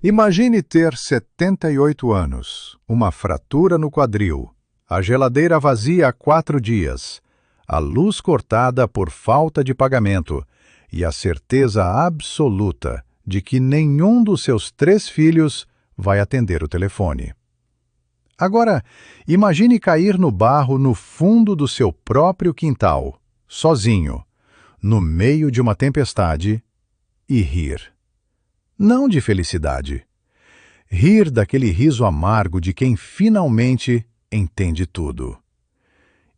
Imagine ter 78 anos, uma fratura no quadril, a geladeira vazia há 4 dias, a luz cortada por falta de pagamento e a certeza absoluta de que nenhum dos seus 3 filhos vai atender o telefone. Agora, imagine cair no barro no fundo do seu próprio quintal, sozinho, no meio de uma tempestade, e rir. Não de felicidade. Rir daquele riso amargo de quem finalmente entende tudo.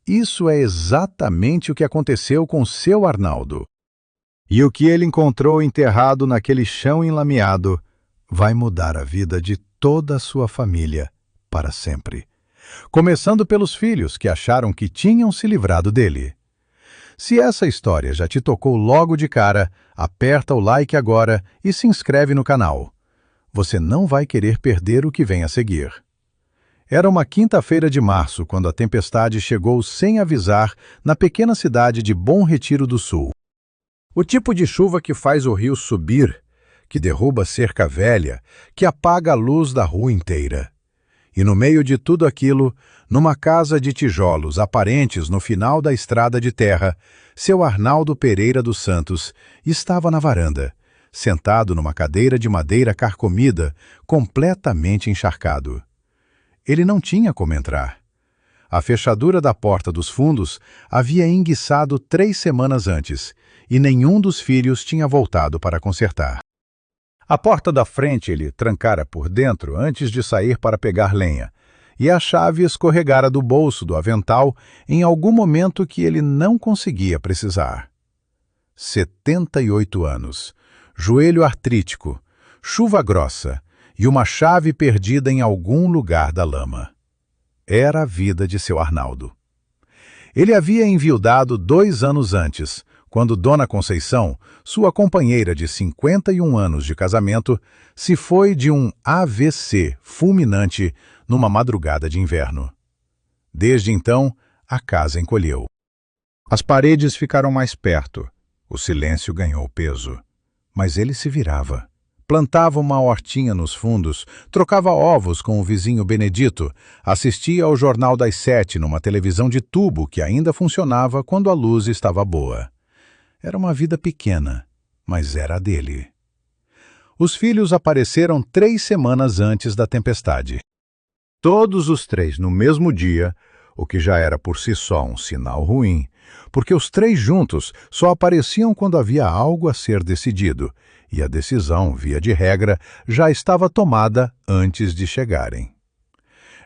Isso é exatamente o que aconteceu com seu Arnaldo. E o que ele encontrou enterrado naquele chão enlameado vai mudar a vida de toda a sua família para sempre. Começando pelos filhos que acharam que tinham se livrado dele. Se essa história já te tocou logo de cara, aperta o like agora e se inscreve no canal. Você não vai querer perder o que vem a seguir. Era uma quinta-feira de março quando a tempestade chegou sem avisar na pequena cidade de Bom Retiro do Sul. O tipo de chuva que faz o rio subir, que derruba cerca velha, que apaga a luz da rua inteira. E no meio de tudo aquilo, numa casa de tijolos aparentes no final da estrada de terra, seu Arnaldo Pereira dos Santos estava na varanda, sentado numa cadeira de madeira carcomida, completamente encharcado. Ele não tinha como entrar. A fechadura da porta dos fundos havia enguiçado 3 semanas antes, e nenhum dos filhos tinha voltado para consertar. A porta da frente ele trancara por dentro antes de sair para pegar lenha, e a chave escorregara do bolso do avental em algum momento que ele não conseguia precisar. 78 anos, joelho artrítico, chuva grossa e uma chave perdida em algum lugar da lama. Era a vida de seu Arnaldo. Ele havia enviudado 2 anos antes, quando Dona Conceição, sua companheira de 51 anos de casamento, se foi de um AVC fulminante numa madrugada de inverno. Desde então, a casa encolheu. As paredes ficaram mais perto, o silêncio ganhou peso. Mas ele se virava. Plantava uma hortinha nos fundos, trocava ovos com o vizinho Benedito, assistia ao Jornal das 7 numa televisão de tubo que ainda funcionava quando a luz estava boa. Era uma vida pequena, mas era a dele. Os filhos apareceram 3 semanas antes da tempestade. Todos os 3 no mesmo dia, o que já era por si só um sinal ruim, porque os 3 juntos só apareciam quando havia algo a ser decidido, e a decisão, via de regra, já estava tomada antes de chegarem.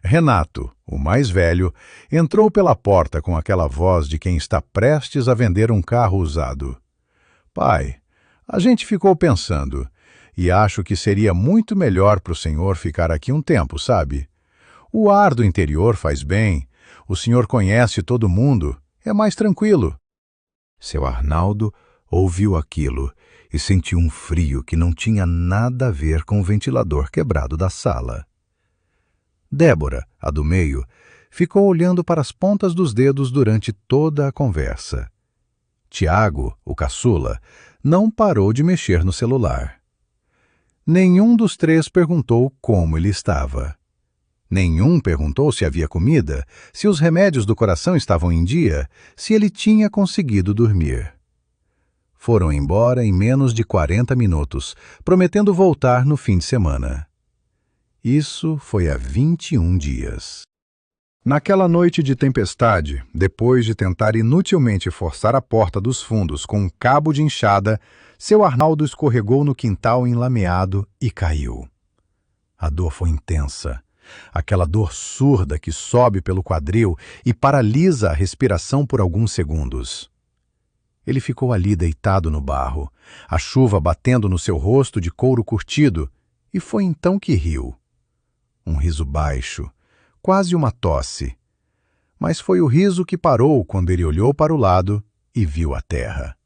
Renato, o mais velho, entrou pela porta com aquela voz de quem está prestes a vender um carro usado. Pai, a gente ficou pensando, e acho que seria muito melhor para o senhor ficar aqui um tempo, sabe? O ar do interior faz bem, o senhor conhece todo mundo, é mais tranquilo. Seu Arnaldo ouviu aquilo e sentiu um frio que não tinha nada a ver com o ventilador quebrado da sala. Débora, a do meio, ficou olhando para as pontas dos dedos durante toda a conversa. Tiago, o caçula, não parou de mexer no celular. Nenhum dos 3 perguntou como ele estava. Nenhum perguntou se havia comida, se os remédios do coração estavam em dia, se ele tinha conseguido dormir. Foram embora em menos de 40 minutos, prometendo voltar no fim de semana. Isso foi há 21 dias. Naquela noite de tempestade, depois de tentar inutilmente forçar a porta dos fundos com um cabo de enxada, seu Arnaldo escorregou no quintal enlameado e caiu. A dor foi intensa. Aquela dor surda que sobe pelo quadril e paralisa a respiração por alguns segundos. Ele ficou ali deitado no barro, a chuva batendo no seu rosto de couro curtido, e foi então que riu. Um riso baixo, quase uma tosse. Mas foi o riso que parou quando ele olhou para o lado e viu a terra.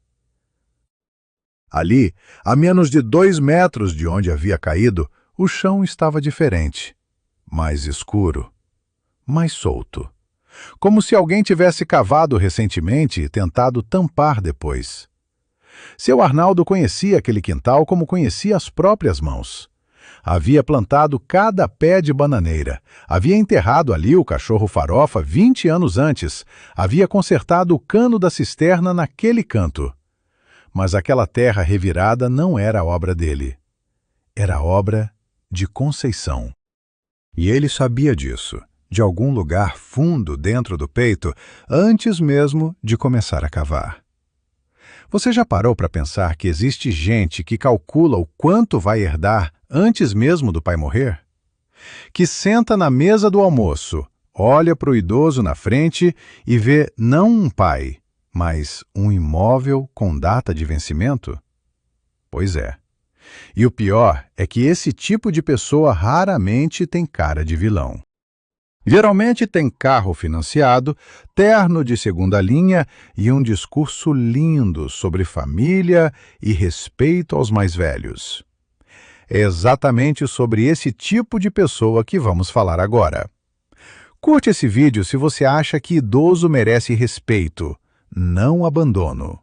Ali, a menos de 2 metros de onde havia caído, o chão estava diferente. Mais escuro, mais solto. Como se alguém tivesse cavado recentemente e tentado tampar depois. Seu Arnaldo conhecia aquele quintal como conhecia as próprias mãos. Havia plantado cada pé de bananeira. Havia enterrado ali o cachorro Farofa 20 anos antes. Havia consertado o cano da cisterna naquele canto. Mas aquela terra revirada não era obra dele. Era obra de Conceição. E ele sabia disso, de algum lugar fundo dentro do peito, antes mesmo de começar a cavar. Você já parou para pensar que existe gente que calcula o quanto vai herdar antes mesmo do pai morrer? Que senta na mesa do almoço, olha para o idoso na frente e vê não um pai, mas um imóvel com data de vencimento? Pois é. E o pior é que esse tipo de pessoa raramente tem cara de vilão. Geralmente tem carro financiado, terno de segunda linha e um discurso lindo sobre família e respeito aos mais velhos. É exatamente sobre esse tipo de pessoa que vamos falar agora. Curte esse vídeo se você acha que idoso merece respeito, não abandono.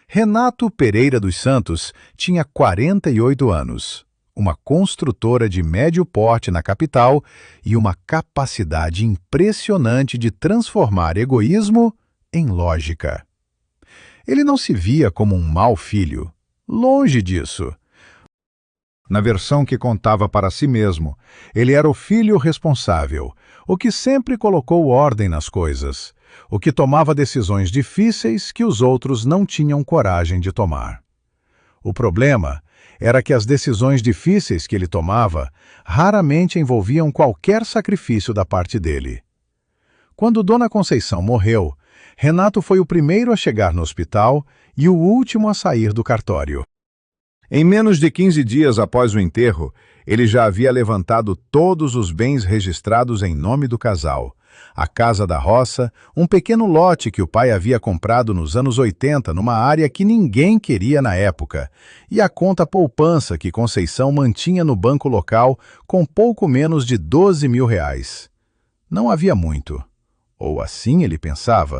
Renato Pereira dos Santos tinha 48 anos, uma construtora de médio porte na capital e uma capacidade impressionante de transformar egoísmo em lógica. Ele não se via como um mau filho, longe disso. Na versão que contava para si mesmo, ele era o filho responsável, o que sempre colocou ordem nas coisas, o que tomava decisões difíceis que os outros não tinham coragem de tomar. O problema era que as decisões difíceis que ele tomava raramente envolviam qualquer sacrifício da parte dele. Quando Dona Conceição morreu, Renato foi o primeiro a chegar no hospital e o último a sair do cartório. Em menos de 15 dias após o enterro, ele já havia levantado todos os bens registrados em nome do casal. A casa da roça, um pequeno lote que o pai havia comprado nos anos 80 numa área que ninguém queria na época, e a conta poupança que Conceição mantinha no banco local com pouco menos de R$ 12.000. Não havia muito. Ou assim ele pensava.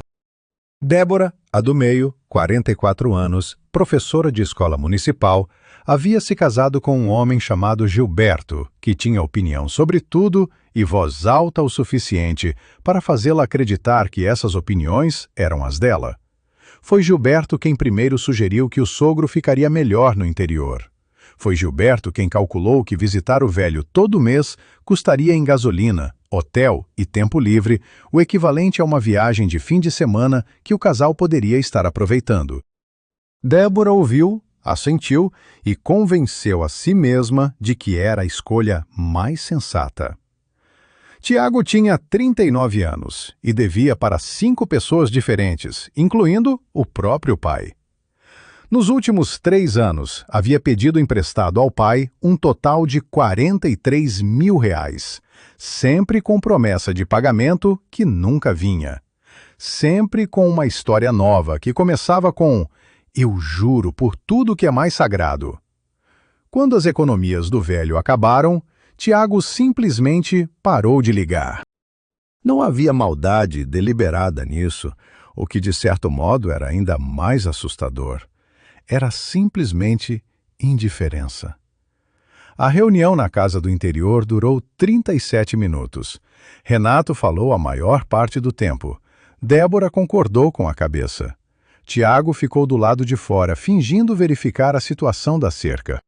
Débora, a do meio, 44 anos, professora de escola municipal, havia se casado com um homem chamado Gilberto, que tinha opinião sobre tudo e voz alta o suficiente para fazê-la acreditar que essas opiniões eram as dela. Foi Gilberto quem primeiro sugeriu que o sogro ficaria melhor no interior. Foi Gilberto quem calculou que visitar o velho todo mês custaria em gasolina, hotel e tempo livre o equivalente a uma viagem de fim de semana que o casal poderia estar aproveitando. Débora ouviu, assentiu e convenceu a si mesma de que era a escolha mais sensata. Tiago tinha 39 anos e devia para 5 pessoas diferentes, incluindo o próprio pai. Nos últimos 3 anos, havia pedido emprestado ao pai um total de R$ 43.000, sempre com promessa de pagamento que nunca vinha. Sempre com uma história nova que começava com "Eu juro por tudo que é mais sagrado". Quando as economias do velho acabaram, Tiago simplesmente parou de ligar. Não havia maldade deliberada nisso, o que de certo modo era ainda mais assustador. Era simplesmente indiferença. A reunião na casa do interior durou 37 minutos. Renato falou a maior parte do tempo. Débora concordou com a cabeça. Tiago ficou do lado de fora, fingindo verificar a situação da cerca.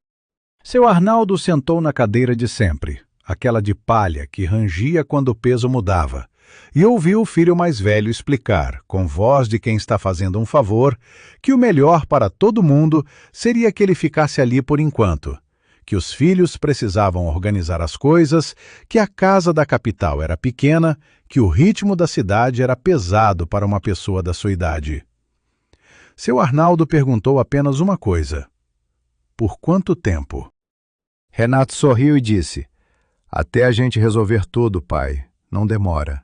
Seu Arnaldo sentou na cadeira de sempre, aquela de palha que rangia quando o peso mudava, e ouviu o filho mais velho explicar, com voz de quem está fazendo um favor, que o melhor para todo mundo seria que ele ficasse ali por enquanto, que os filhos precisavam organizar as coisas, que a casa da capital era pequena, que o ritmo da cidade era pesado para uma pessoa da sua idade. Seu Arnaldo perguntou apenas uma coisa: por quanto tempo? Renato sorriu e disse: até a gente resolver tudo, pai, não demora.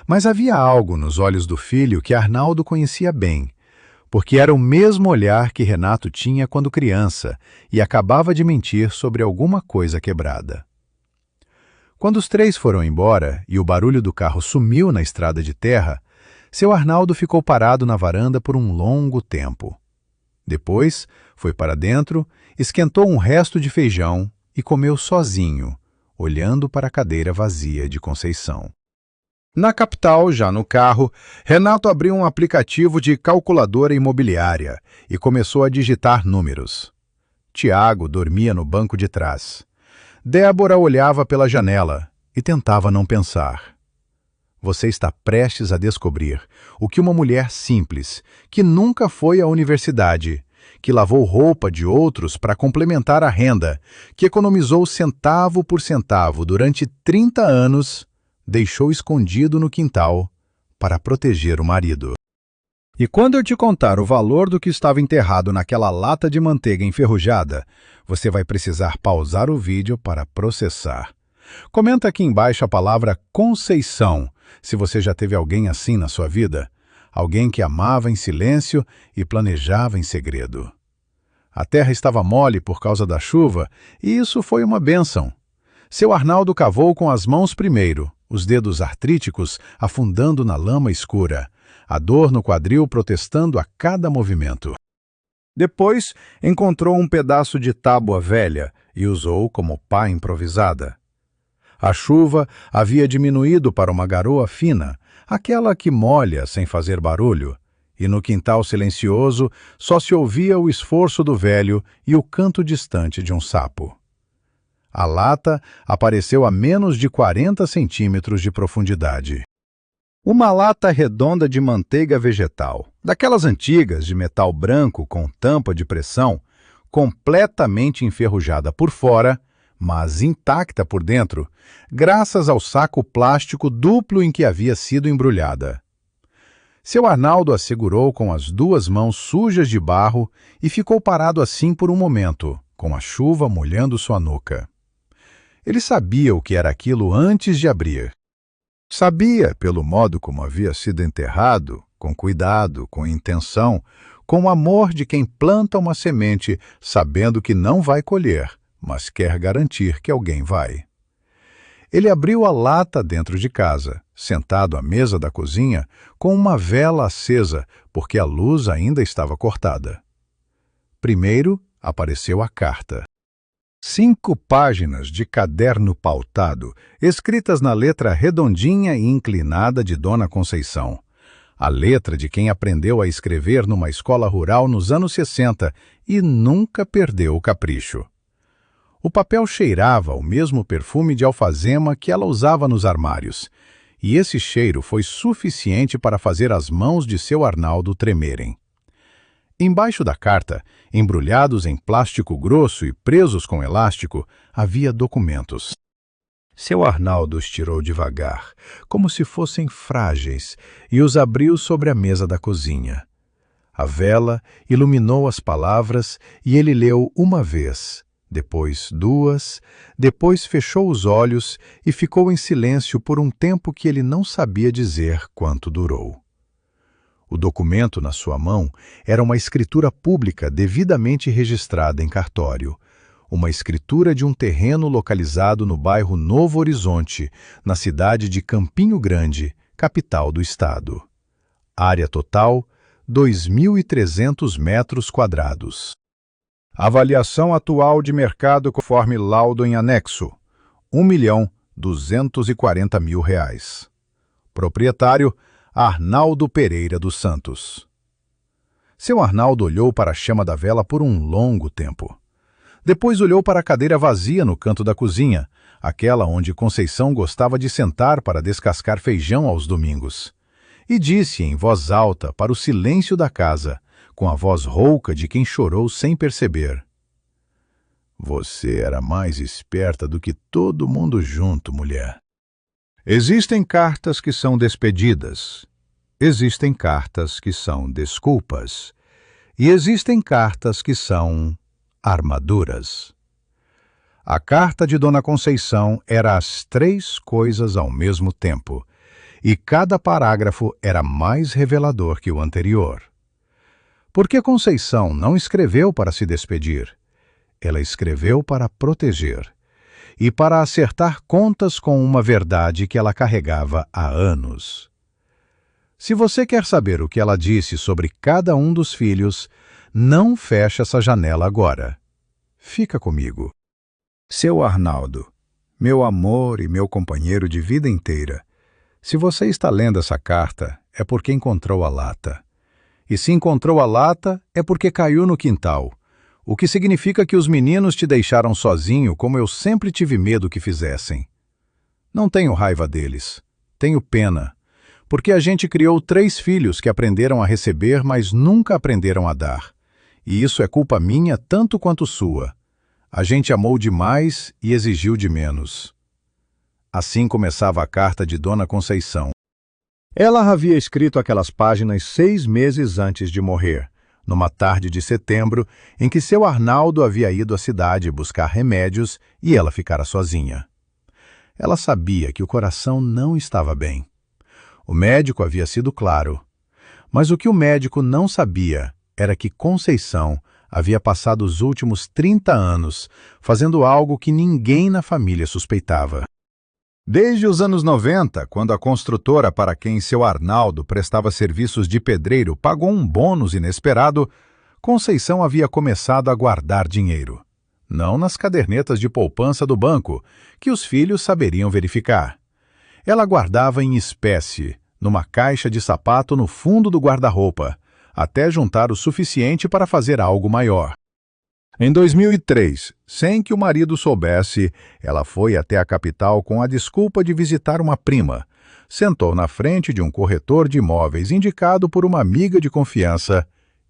Mas havia algo nos olhos do filho que Arnaldo conhecia bem, porque era o mesmo olhar que Renato tinha quando criança e acabava de mentir sobre alguma coisa quebrada. Quando os 3 foram embora e o barulho do carro sumiu na estrada de terra, seu Arnaldo ficou parado na varanda por um longo tempo. Depois, foi para dentro, esquentou um resto de feijão, e comeu sozinho, olhando para a cadeira vazia de Conceição. Na capital, já no carro, Renato abriu um aplicativo de calculadora imobiliária e começou a digitar números. Tiago dormia no banco de trás. Débora olhava pela janela e tentava não pensar. Você está prestes a descobrir o que uma mulher simples, que nunca foi à universidade, que lavou roupa de outros para complementar a renda, que economizou centavo por centavo durante 30 anos, deixou escondido no quintal para proteger o marido. E quando eu te contar o valor do que estava enterrado naquela lata de manteiga enferrujada, você vai precisar pausar o vídeo para processar. Comenta aqui embaixo a palavra Conceição, se você já teve alguém assim na sua vida, alguém que amava em silêncio e planejava em segredo. A terra estava mole por causa da chuva e isso foi uma bênção. Seu Arnaldo cavou com as mãos primeiro, os dedos artríticos afundando na lama escura, a dor no quadril protestando a cada movimento. Depois, encontrou um pedaço de tábua velha e usou como pá improvisada. A chuva havia diminuído para uma garoa fina, aquela que molha sem fazer barulho, e no quintal silencioso só se ouvia o esforço do velho e o canto distante de um sapo. A lata apareceu a menos de 40 centímetros de profundidade. Uma lata redonda de manteiga vegetal, daquelas antigas de metal branco com tampa de pressão, completamente enferrujada por fora, mas intacta por dentro, graças ao saco plástico duplo em que havia sido embrulhada. Seu Arnaldo a segurou com as duas mãos sujas de barro e ficou parado assim por um momento, com a chuva molhando sua nuca. Ele sabia o que era aquilo antes de abrir. Sabia, pelo modo como havia sido enterrado, com cuidado, com intenção, com o amor de quem planta uma semente, sabendo que não vai colher, mas quer garantir que alguém vai. Ele abriu a lata dentro de casa, sentado à mesa da cozinha, com uma vela acesa, porque a luz ainda estava cortada. Primeiro apareceu a carta. 5 páginas de caderno pautado, escritas na letra redondinha e inclinada de Dona Conceição. A letra de quem aprendeu a escrever numa escola rural nos anos 60 e nunca perdeu o capricho. O papel cheirava o mesmo perfume de alfazema que ela usava nos armários, e esse cheiro foi suficiente para fazer as mãos de seu Arnaldo tremerem. Embaixo da carta, embrulhados em plástico grosso e presos com elástico, havia documentos. Seu Arnaldo os tirou devagar, como se fossem frágeis, e os abriu sobre a mesa da cozinha. A vela iluminou as palavras e ele leu uma vez, depois 2, depois fechou os olhos e ficou em silêncio por um tempo que ele não sabia dizer quanto durou. O documento na sua mão era uma escritura pública devidamente registrada em cartório, uma escritura de um terreno localizado no bairro Novo Horizonte, na cidade de Campinho Grande, capital do estado. Área total, 2.300 metros quadrados. Avaliação atual de mercado conforme laudo em anexo, R$1.240.000. Proprietário, Arnaldo Pereira dos Santos. Seu Arnaldo olhou para a chama da vela por um longo tempo. Depois olhou para a cadeira vazia no canto da cozinha, aquela onde Conceição gostava de sentar para descascar feijão aos domingos. E disse em voz alta para o silêncio da casa, com a voz rouca de quem chorou sem perceber: "Você era mais esperta do que todo mundo junto, mulher." Existem cartas que são despedidas, existem cartas que são desculpas, e existem cartas que são armaduras. A carta de Dona Conceição era as 3 coisas ao mesmo tempo, e cada parágrafo era mais revelador que o anterior. Porque Conceição não escreveu para se despedir, ela escreveu para proteger e para acertar contas com uma verdade que ela carregava há anos. Se você quer saber o que ela disse sobre cada um dos filhos, não feche essa janela agora. Fica comigo. Seu Arnaldo, meu amor e meu companheiro de vida inteira, se você está lendo essa carta, é porque encontrou a lata. E se encontrou a lata, é porque caiu no quintal, o que significa que os meninos te deixaram sozinho, como eu sempre tive medo que fizessem. Não tenho raiva deles, tenho pena, porque a gente criou 3 filhos que aprenderam a receber, mas nunca aprenderam a dar. E isso é culpa minha tanto quanto sua. A gente amou demais e exigiu de menos. Assim começava a carta de Dona Conceição. Ela havia escrito aquelas páginas 6 meses antes de morrer, numa tarde de setembro, em que seu Arnaldo havia ido à cidade buscar remédios e ela ficara sozinha. Ela sabia que o coração não estava bem. O médico havia sido claro. Mas o que o médico não sabia era que Conceição havia passado os últimos 30 anos fazendo algo que ninguém na família suspeitava. Desde os anos 90, quando a construtora para quem seu Arnaldo prestava serviços de pedreiro pagou um bônus inesperado, Conceição havia começado a guardar dinheiro. Não nas cadernetas de poupança do banco, que os filhos saberiam verificar. Ela guardava em espécie, numa caixa de sapato no fundo do guarda-roupa, até juntar o suficiente para fazer algo maior. Em 2003, sem que o marido soubesse, ela foi até a capital com a desculpa de visitar uma prima. Sentou na frente de um corretor de imóveis indicado por uma amiga de confiança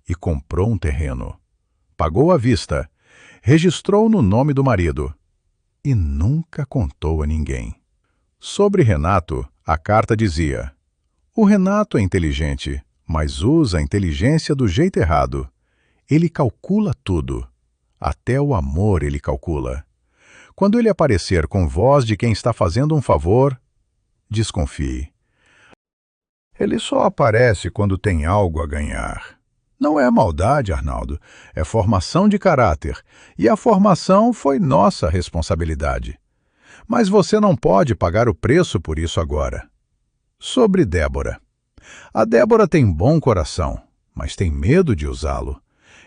e comprou um terreno. Pagou à vista, registrou no nome do marido e nunca contou a ninguém. Sobre Renato, a carta dizia: o Renato é inteligente, mas usa a inteligência do jeito errado. Ele calcula tudo. Até o amor ele calcula. Quando ele aparecer com voz de quem está fazendo um favor, desconfie. Ele só aparece quando tem algo a ganhar. Não é maldade, Arnaldo, é formação de caráter, e a formação foi nossa responsabilidade. Mas você não pode pagar o preço por isso agora. Sobre Débora. A Débora tem bom coração, mas tem medo de usá-lo.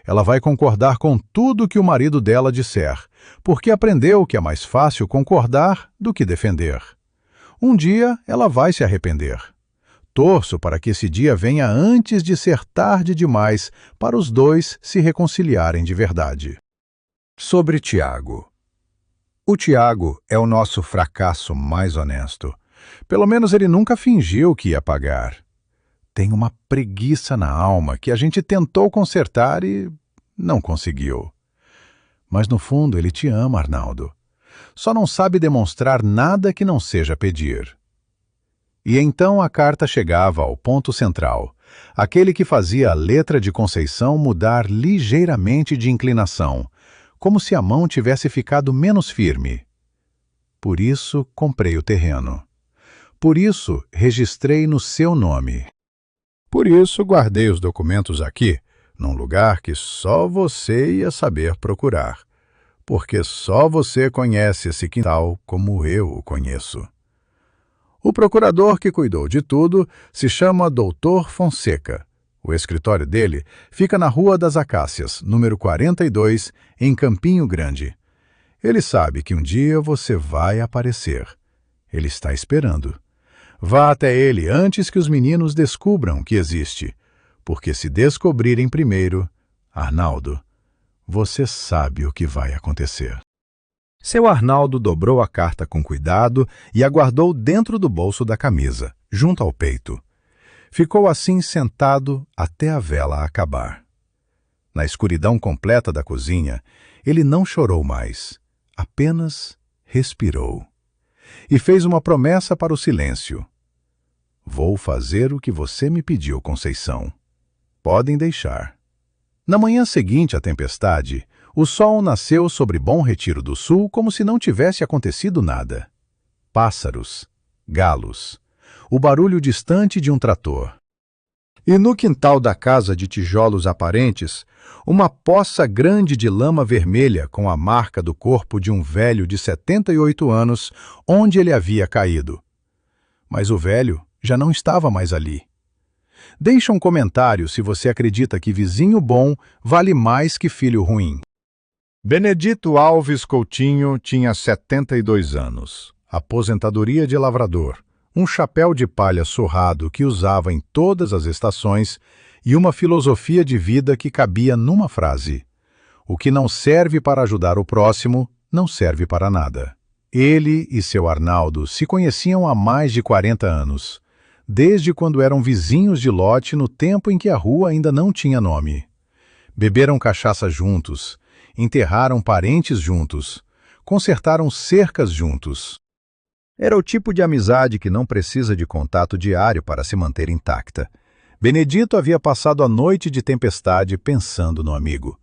Ela vai concordar com tudo que o marido dela disser, porque aprendeu que é mais fácil concordar do que defender. Um dia ela vai se arrepender. Torço para que esse dia venha antes de ser tarde demais para os dois se reconciliarem de verdade. Sobre Tiago. O Tiago é o nosso fracasso mais honesto. Pelo menos ele nunca fingiu que ia pagar. Tem uma preguiça na alma que a gente tentou consertar e não conseguiu. Mas no fundo ele te ama, Arnaldo. Só não sabe demonstrar nada que não seja pedir. E então a carta chegava ao ponto central, aquele que fazia a letra de Conceição mudar ligeiramente de inclinação, como se a mão tivesse ficado menos firme. Por isso comprei o terreno. Por isso registrei no seu nome. Por isso guardei os documentos aqui, num lugar que só você ia saber procurar, porque só você conhece esse quintal como eu o conheço. O procurador que cuidou de tudo se chama Dr. Fonseca. O escritório dele fica na Rua das Acácias, número 42, em Campinho Grande. Ele sabe que um dia você vai aparecer. Ele está esperando. Vá até ele antes que os meninos descubram que existe, porque se descobrirem primeiro, Arnaldo, você sabe o que vai acontecer. Seu Arnaldo dobrou a carta com cuidado e a guardou dentro do bolso da camisa, junto ao peito. Ficou assim sentado até a vela acabar. Na escuridão completa da cozinha, ele não chorou mais, apenas respirou. E fez uma promessa para o silêncio. Vou fazer o que você me pediu, Conceição. Podem deixar. Na manhã seguinte à tempestade, o sol nasceu sobre Bom Retiro do Sul como se não tivesse acontecido nada. Pássaros, galos, o barulho distante de um trator. E no quintal da casa de tijolos aparentes, uma poça grande de lama vermelha com a marca do corpo de um velho de 78 anos, onde ele havia caído. Mas o velho já não estava mais ali. Deixa um comentário se você acredita que vizinho bom vale mais que filho ruim. Benedito Alves Coutinho tinha 72 anos, aposentadoria de lavrador, um chapéu de palha surrado que usava em todas as estações e uma filosofia de vida que cabia numa frase: o que não serve para ajudar o próximo, não serve para nada. Ele e seu Arnaldo se conheciam há mais de 40 anos, desde quando eram vizinhos de lote no tempo em que a rua ainda não tinha nome. Beberam cachaça juntos, enterraram parentes juntos, consertaram cercas juntos. Era o tipo de amizade que não precisa de contato diário para se manter intacta. Benedito havia passado a noite de tempestade pensando no amigo.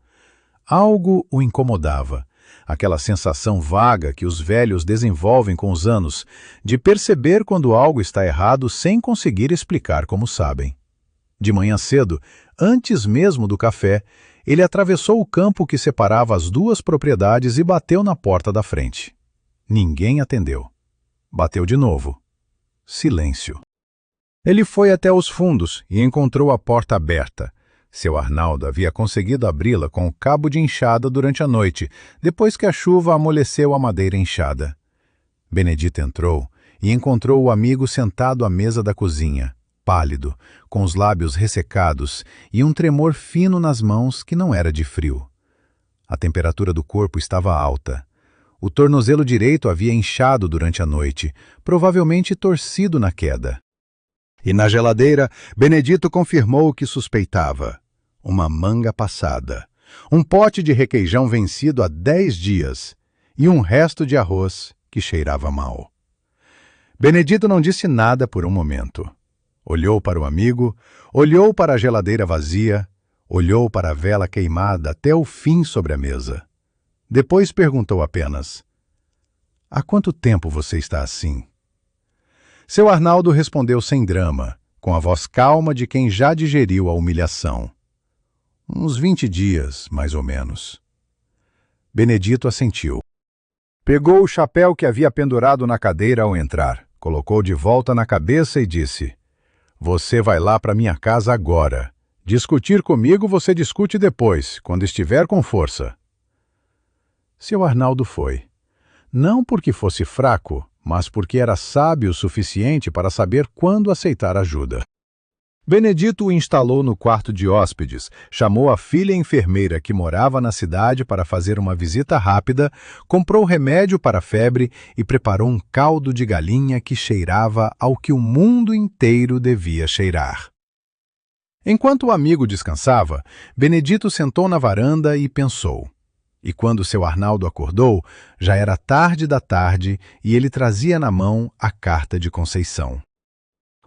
Algo o incomodava, aquela sensação vaga que os velhos desenvolvem com os anos, de perceber quando algo está errado sem conseguir explicar como sabem. De manhã cedo, antes mesmo do café, ele atravessou o campo que separava as duas propriedades e bateu na porta da frente. Ninguém atendeu. Bateu de novo. Silêncio. Ele foi até os fundos e encontrou a porta aberta. Seu Arnaldo havia conseguido abri-la com o cabo de enxada durante a noite, depois que a chuva amoleceu a madeira enxada. Benedito entrou e encontrou o amigo sentado à mesa da cozinha, pálido, com os lábios ressecados e um tremor fino nas mãos que não era de frio. A temperatura do corpo estava alta. O tornozelo direito havia inchado durante a noite, provavelmente torcido na queda. E na geladeira, Benedito confirmou o que suspeitava: uma manga passada, um pote de requeijão vencido há 10 dias e um resto de arroz que cheirava mal. Benedito não disse nada por um momento. Olhou para o amigo, olhou para a geladeira vazia, olhou para a vela queimada até o fim sobre a mesa. Depois perguntou apenas: há quanto tempo você está assim? Seu Arnaldo respondeu sem drama, com a voz calma de quem já digeriu a humilhação. Uns 20 dias, mais ou menos. Benedito assentiu. Pegou o chapéu que havia pendurado na cadeira ao entrar, colocou de volta na cabeça e disse: você vai lá para minha casa agora. Discutir comigo você discute depois, quando estiver com força. Seu Arnaldo foi. Não porque fosse fraco, mas porque era sábio o suficiente para saber quando aceitar ajuda. Benedito o instalou no quarto de hóspedes, chamou a filha enfermeira que morava na cidade para fazer uma visita rápida, comprou remédio para a febre e preparou um caldo de galinha que cheirava ao que o mundo inteiro devia cheirar. Enquanto o amigo descansava, Benedito sentou na varanda e pensou. E quando seu Arnaldo acordou, já era tarde da tarde e ele trazia na mão a carta de Conceição.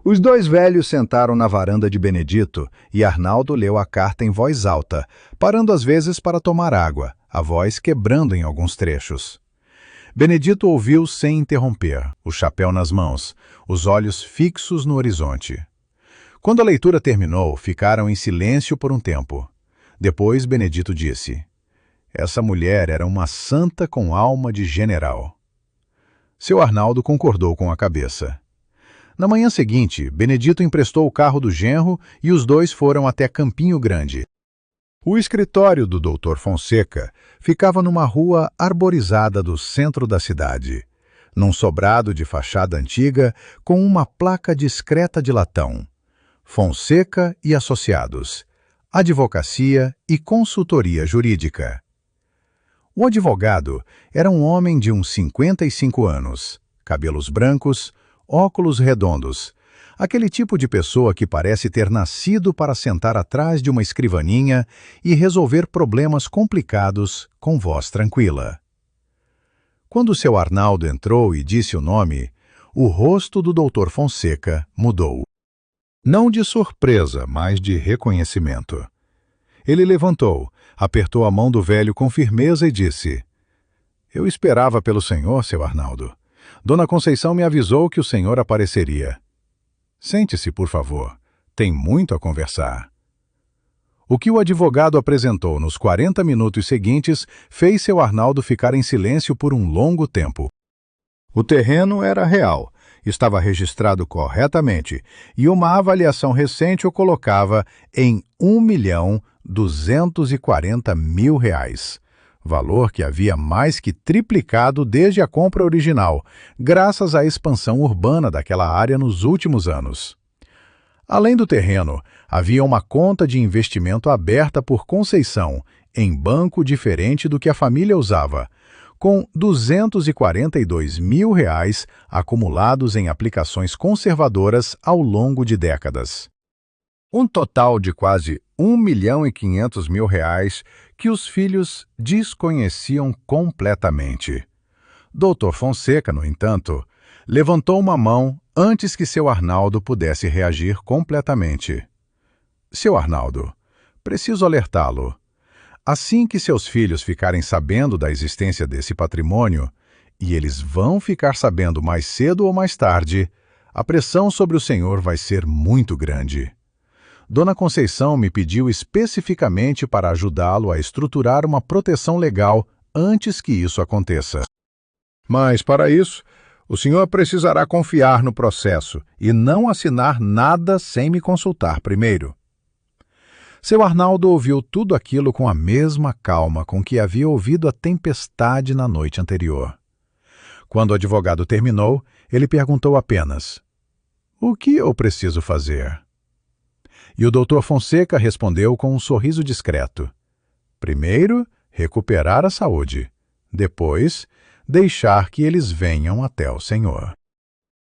Os dois velhos sentaram na varanda de Benedito e Arnaldo leu a carta em voz alta, parando às vezes para tomar água, a voz quebrando em alguns trechos. Benedito ouviu sem interromper, o chapéu nas mãos, os olhos fixos no horizonte. Quando a leitura terminou, ficaram em silêncio por um tempo. Depois Benedito disse: essa mulher era uma santa com alma de general. Seu Arnaldo concordou com a cabeça. Na manhã seguinte, Benedito emprestou o carro do genro e os dois foram até Campinho Grande. O escritório do Dr. Fonseca ficava numa rua arborizada do centro da cidade, num sobrado de fachada antiga com uma placa discreta de latão: Fonseca e Associados, Advocacia e Consultoria Jurídica. O advogado era um homem de uns 55 anos, cabelos brancos, óculos redondos, aquele tipo de pessoa que parece ter nascido para sentar atrás de uma escrivaninha e resolver problemas complicados com voz tranquila. Quando seu Arnaldo entrou e disse o nome, o rosto do Dr. Fonseca mudou. Não de surpresa, mas de reconhecimento. Ele levantou, apertou a mão do velho com firmeza e disse: eu esperava pelo senhor, seu Arnaldo. Dona Conceição me avisou que o senhor apareceria. Sente-se, por favor. Tem muito a conversar. O que o advogado apresentou nos 40 minutos seguintes fez seu Arnaldo ficar em silêncio por um longo tempo. O terreno era real, estava registrado corretamente e uma avaliação recente o colocava em R$ 1.240.000. valor que havia mais que triplicado desde a compra original, graças à expansão urbana daquela área nos últimos anos. Além do terreno, havia uma conta de investimento aberta por Conceição, em banco diferente do que a família usava, com R$ 242 mil acumulados em aplicações conservadoras ao longo de décadas. Um total de quase R$ 1.500.000 que os filhos desconheciam completamente. Dr. Fonseca, no entanto, levantou uma mão antes que seu Arnaldo pudesse reagir completamente. Seu Arnaldo, preciso alertá-lo. Assim que seus filhos ficarem sabendo da existência desse patrimônio, e eles vão ficar sabendo mais cedo ou mais tarde, a pressão sobre o senhor vai ser muito grande. Dona Conceição me pediu especificamente para ajudá-lo a estruturar uma proteção legal antes que isso aconteça. Mas, para isso, o senhor precisará confiar no processo e não assinar nada sem me consultar primeiro. Seu Arnaldo ouviu tudo aquilo com a mesma calma com que havia ouvido a tempestade na noite anterior. Quando o advogado terminou, ele perguntou apenas: "O que eu preciso fazer?" E o Dr. Fonseca respondeu com um sorriso discreto: "Primeiro, recuperar a saúde. Depois, deixar que eles venham até o senhor."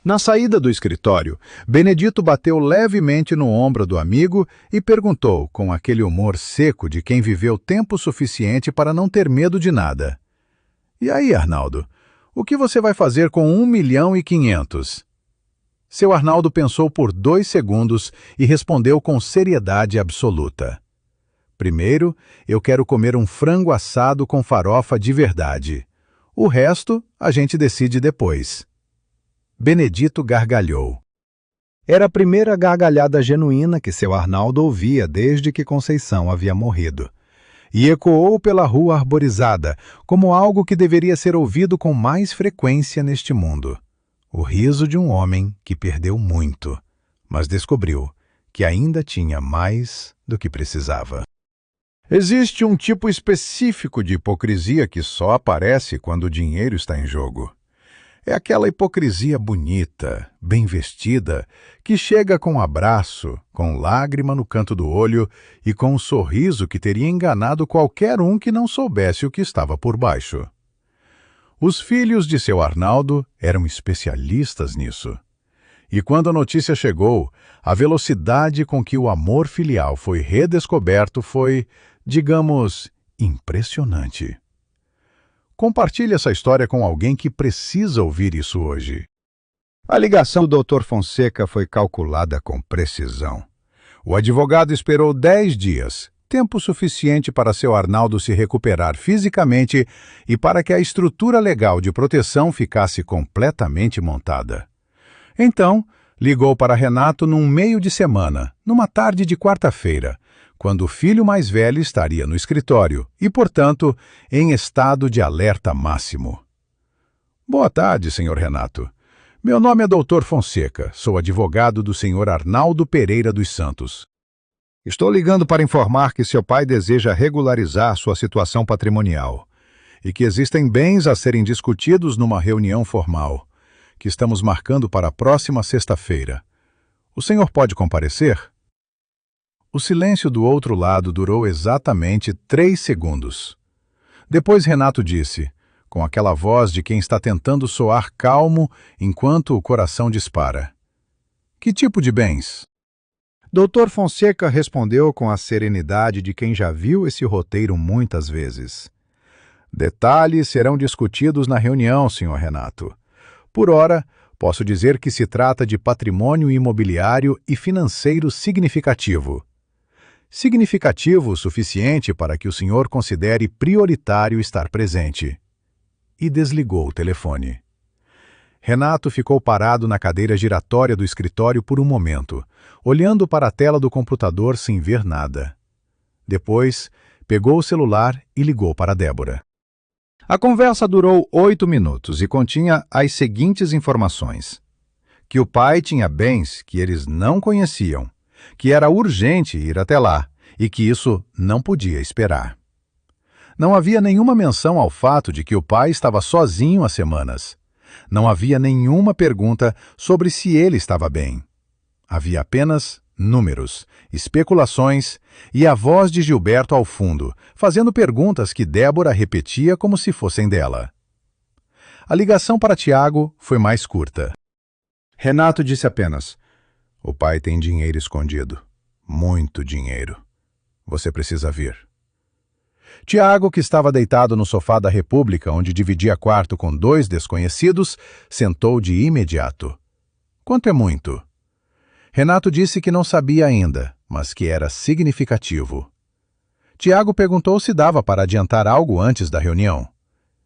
Na saída do escritório, Benedito bateu levemente no ombro do amigo e perguntou, com aquele humor seco de quem viveu tempo suficiente para não ter medo de nada: "E aí, Arnaldo, o que você vai fazer com R$ 1.500.000? Seu Arnaldo pensou por 2 segundos e respondeu com seriedade absoluta: "Primeiro, eu quero comer um frango assado com farofa de verdade. O resto, a gente decide depois." Benedito gargalhou. Era a primeira gargalhada genuína que seu Arnaldo ouvia desde que Conceição havia morrido. E ecoou pela rua arborizada, como algo que deveria ser ouvido com mais frequência neste mundo. O riso de um homem que perdeu muito, mas descobriu que ainda tinha mais do que precisava. Existe um tipo específico de hipocrisia que só aparece quando o dinheiro está em jogo. É aquela hipocrisia bonita, bem vestida, que chega com um abraço, com lágrima no canto do olho e com um sorriso que teria enganado qualquer um que não soubesse o que estava por baixo. Os filhos de seu Arnaldo eram especialistas nisso. E quando a notícia chegou, a velocidade com que o amor filial foi redescoberto foi, digamos, impressionante. Compartilhe essa história com alguém que precisa ouvir isso hoje. A ligação do Dr. Fonseca foi calculada com precisão. O advogado esperou 10 dias, tempo suficiente para seu Arnaldo se recuperar fisicamente e para que a estrutura legal de proteção ficasse completamente montada. Então, ligou para Renato num meio de semana, numa tarde de quarta-feira, quando o filho mais velho estaria no escritório e, portanto, em estado de alerta máximo. "Boa tarde, senhor Renato. Meu nome é Dr. Fonseca, sou advogado do senhor Arnaldo Pereira dos Santos. Estou ligando para informar que seu pai deseja regularizar sua situação patrimonial e que existem bens a serem discutidos numa reunião formal, que estamos marcando para a próxima sexta-feira. O senhor pode comparecer?" O silêncio do outro lado durou exatamente 3 segundos. Depois Renato disse, com aquela voz de quem está tentando soar calmo enquanto o coração dispara: "Que tipo de bens?" Dr. Fonseca respondeu com a serenidade de quem já viu esse roteiro muitas vezes. "Detalhes serão discutidos na reunião, senhor Renato. Por ora, posso dizer que se trata de patrimônio imobiliário e financeiro significativo. Significativo o suficiente para que o senhor considere prioritário estar presente." E desligou o telefone. Renato ficou parado na cadeira giratória do escritório por um momento, olhando para a tela do computador sem ver nada. Depois, pegou o celular e ligou para Débora. A conversa durou 8 minutos e continha as seguintes informações: que o pai tinha bens que eles não conheciam, que era urgente ir até lá e que isso não podia esperar. Não havia nenhuma menção ao fato de que o pai estava sozinho há semanas. Não havia nenhuma pergunta sobre se ele estava bem. Havia apenas números, especulações e a voz de Gilberto ao fundo, fazendo perguntas que Débora repetia como se fossem dela. A ligação para Tiago foi mais curta. Renato disse apenas: "O pai tem dinheiro escondido. Muito dinheiro. Você precisa vir." Tiago, que estava deitado no sofá da República, onde dividia quarto com 2 desconhecidos, sentou de imediato. "Quanto é muito?" Renato disse que não sabia ainda, mas que era significativo. Tiago perguntou se dava para adiantar algo antes da reunião.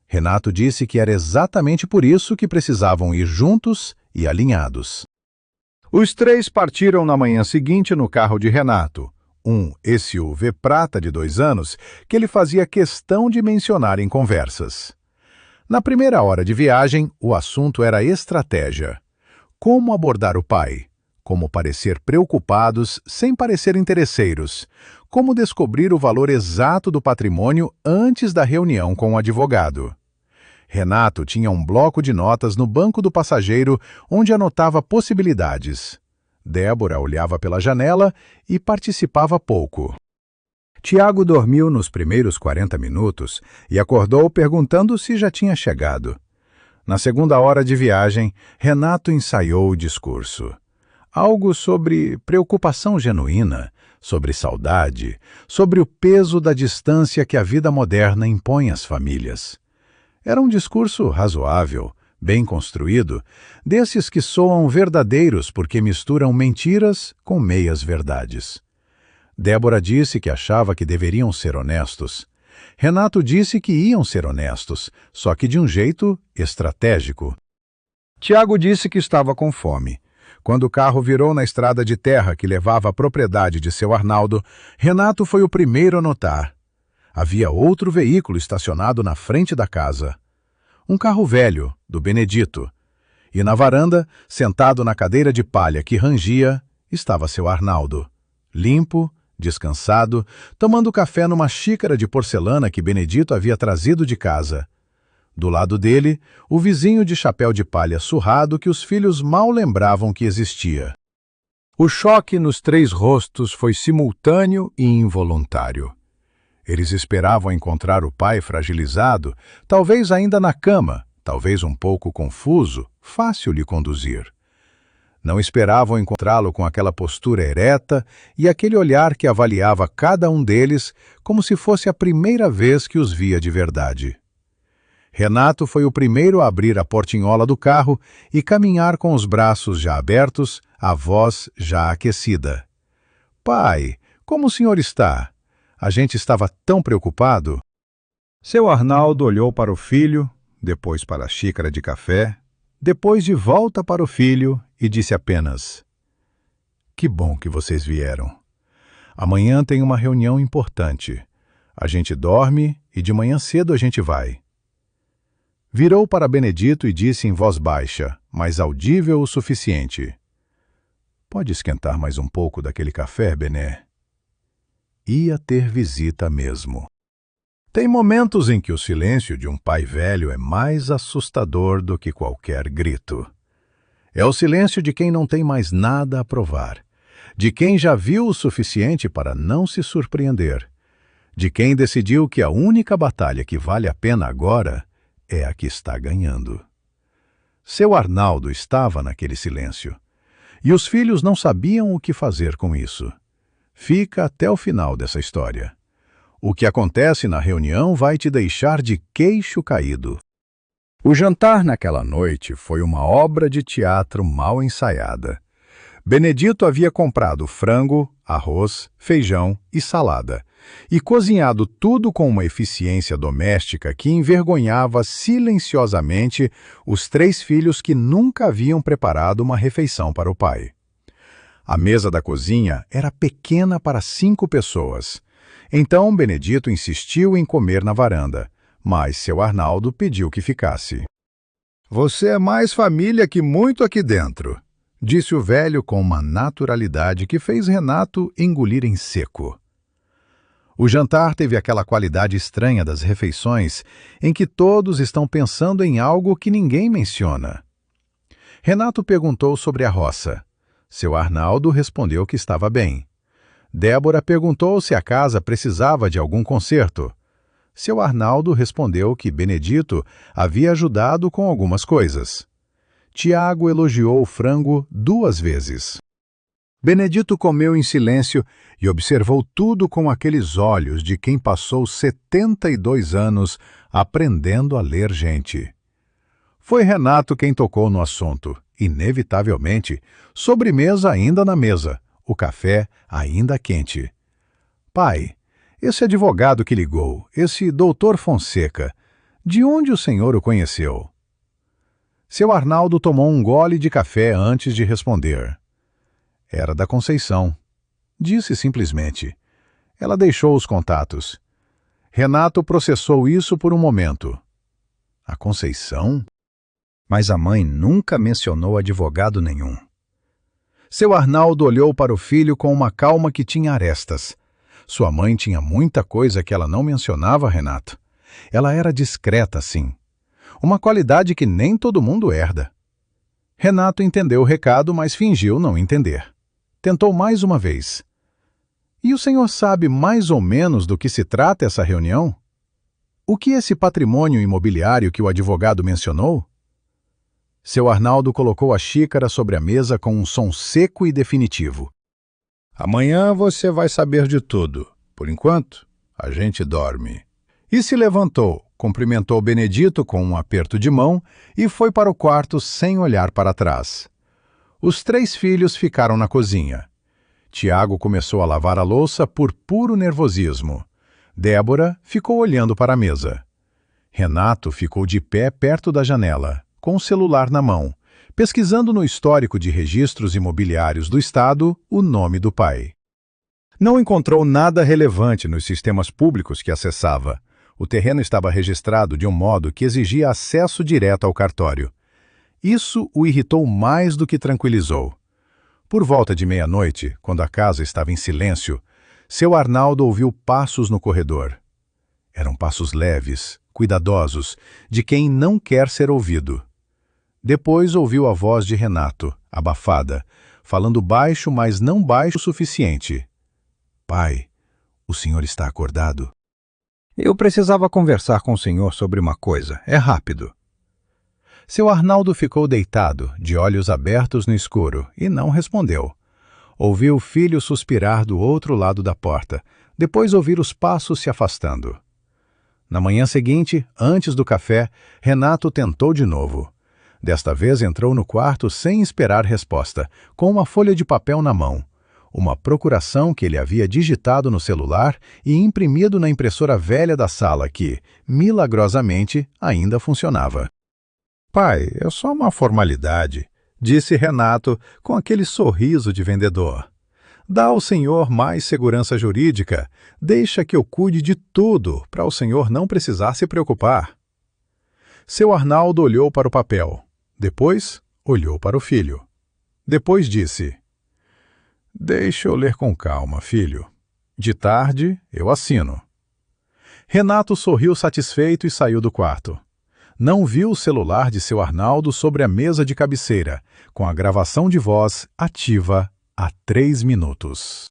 Renato disse que era exatamente por isso que precisavam ir juntos e alinhados. Os 3 partiram na manhã seguinte no carro de Renato, um SUV prata de 2 anos que ele fazia questão de mencionar em conversas. Na primeira hora de viagem, o assunto era estratégia. Como abordar o pai? Como parecer preocupados sem parecer interesseiros? Como descobrir o valor exato do patrimônio antes da reunião com o advogado? Renato tinha um bloco de notas no banco do passageiro onde anotava possibilidades. Débora olhava pela janela e participava pouco. Tiago dormiu nos primeiros 40 minutos e acordou perguntando se já tinha chegado. Na segunda hora de viagem, Renato ensaiou o discurso. Algo sobre preocupação genuína, sobre saudade, sobre o peso da distância que a vida moderna impõe às famílias. Era um discurso razoável, bem construído, desses que soam verdadeiros porque misturam mentiras com meias-verdades. Débora disse que achava que deveriam ser honestos. Renato disse que iam ser honestos, só que de um jeito estratégico. Tiago disse que estava com fome. Quando o carro virou na estrada de terra que levava à propriedade de seu Arnaldo, Renato foi o primeiro a notar. Havia outro veículo estacionado na frente da casa. Um carro velho, do Benedito. E na varanda, sentado na cadeira de palha que rangia, estava seu Arnaldo. Limpo, descansado, tomando café numa xícara de porcelana que Benedito havia trazido de casa. Do lado dele, o vizinho de chapéu de palha surrado que os filhos mal lembravam que existia. O choque nos 3 rostos foi simultâneo e involuntário. Eles esperavam encontrar o pai fragilizado, talvez ainda na cama, talvez um pouco confuso, fácil de conduzir. Não esperavam encontrá-lo com aquela postura ereta e aquele olhar que avaliava cada um deles como se fosse a primeira vez que os via de verdade. Renato foi o primeiro a abrir a portinhola do carro e caminhar com os braços já abertos, a voz já aquecida. "Pai, como o senhor está? A gente estava tão preocupado." Seu Arnaldo olhou para o filho, depois para a xícara de café, depois de volta para o filho e disse apenas: "Que bom que vocês vieram. Amanhã tem uma reunião importante. A gente dorme e de manhã cedo a gente vai." Virou para Benedito e disse em voz baixa, mas audível o suficiente: "Pode esquentar mais um pouco daquele café, Bené?" Ia ter visita mesmo. Tem momentos em que o silêncio de um pai velho é mais assustador do que qualquer grito. É o silêncio de quem não tem mais nada a provar, de quem já viu o suficiente para não se surpreender, de quem decidiu que a única batalha que vale a pena agora é a que está ganhando. Seu Arnaldo estava naquele silêncio, e os filhos não sabiam o que fazer com isso. Fica até o final dessa história. O que acontece na reunião vai te deixar de queixo caído. O jantar naquela noite foi uma obra de teatro mal ensaiada. Benedito havia comprado frango, arroz, feijão e salada, e cozinhado tudo com uma eficiência doméstica que envergonhava silenciosamente os 3 filhos que nunca haviam preparado uma refeição para o pai. A mesa da cozinha era pequena para 5 pessoas. Então Benedito insistiu em comer na varanda, mas seu Arnaldo pediu que ficasse. "Você é mais família que muito aqui dentro", disse o velho com uma naturalidade que fez Renato engolir em seco. O jantar teve aquela qualidade estranha das refeições em que todos estão pensando em algo que ninguém menciona. Renato perguntou sobre a roça. Seu Arnaldo respondeu que estava bem. Débora perguntou se a casa precisava de algum conserto. Seu Arnaldo respondeu que Benedito havia ajudado com algumas coisas. Tiago elogiou o frango 2 vezes. Benedito comeu em silêncio e observou tudo com aqueles olhos de quem passou 72 anos aprendendo a ler gente. Foi Renato quem tocou no assunto, inevitavelmente, sobremesa ainda na mesa, o café ainda quente. Pai, esse advogado que ligou, esse doutor Fonseca, de onde o senhor o conheceu? Seu Arnaldo tomou um gole de café antes de responder. Era da Conceição. Disse simplesmente. Ela deixou os contatos. Renato processou isso por um momento. A Conceição? Mas a mãe nunca mencionou advogado nenhum. Seu Arnaldo olhou para o filho com uma calma que tinha arestas. Sua mãe tinha muita coisa que ela não mencionava, Renato. Ela era discreta, sim. Uma qualidade que nem todo mundo herda. Renato entendeu o recado, mas fingiu não entender. Tentou mais uma vez. E o senhor sabe mais ou menos do que se trata essa reunião? O que é esse patrimônio imobiliário que o advogado mencionou? Seu Arnaldo colocou a xícara sobre a mesa com um som seco e definitivo. Amanhã você vai saber de tudo. Por enquanto, a gente dorme. E se levantou, cumprimentou Benedito com um aperto de mão e foi para o quarto sem olhar para trás. Os 3 filhos ficaram na cozinha. Tiago começou a lavar a louça por puro nervosismo. Débora ficou olhando para a mesa. Renato ficou de pé perto da janela, com o celular na mão, pesquisando no histórico de registros imobiliários do estado o nome do pai. Não encontrou nada relevante nos sistemas públicos que acessava. O terreno estava registrado de um modo que exigia acesso direto ao cartório. Isso o irritou mais do que tranquilizou. Por volta de meia-noite, quando a casa estava em silêncio, seu Arnaldo ouviu passos no corredor. Eram passos leves, cuidadosos, de quem não quer ser ouvido. Depois ouviu a voz de Renato, abafada, falando baixo, mas não baixo o suficiente. Pai, o senhor está acordado? Eu precisava conversar com o senhor sobre uma coisa. É rápido. Seu Arnaldo ficou deitado, de olhos abertos no escuro, e não respondeu. Ouviu o filho suspirar do outro lado da porta, depois ouvir os passos se afastando. Na manhã seguinte, antes do café, Renato tentou de novo. Desta vez entrou no quarto sem esperar resposta, com uma folha de papel na mão. Uma procuração que ele havia digitado no celular e imprimido na impressora velha da sala que, milagrosamente, ainda funcionava. Pai, é só uma formalidade, disse Renato com aquele sorriso de vendedor. Dá ao senhor mais segurança jurídica, deixa que eu cuide de tudo, para o senhor não precisar se preocupar. Seu Arnaldo olhou para o papel. Depois, olhou para o filho. Depois disse: Deixa eu ler com calma, filho. De tarde, eu assino. Renato sorriu satisfeito e saiu do quarto. Não viu o celular de seu Arnaldo sobre a mesa de cabeceira, com a gravação de voz ativa há 3 minutos.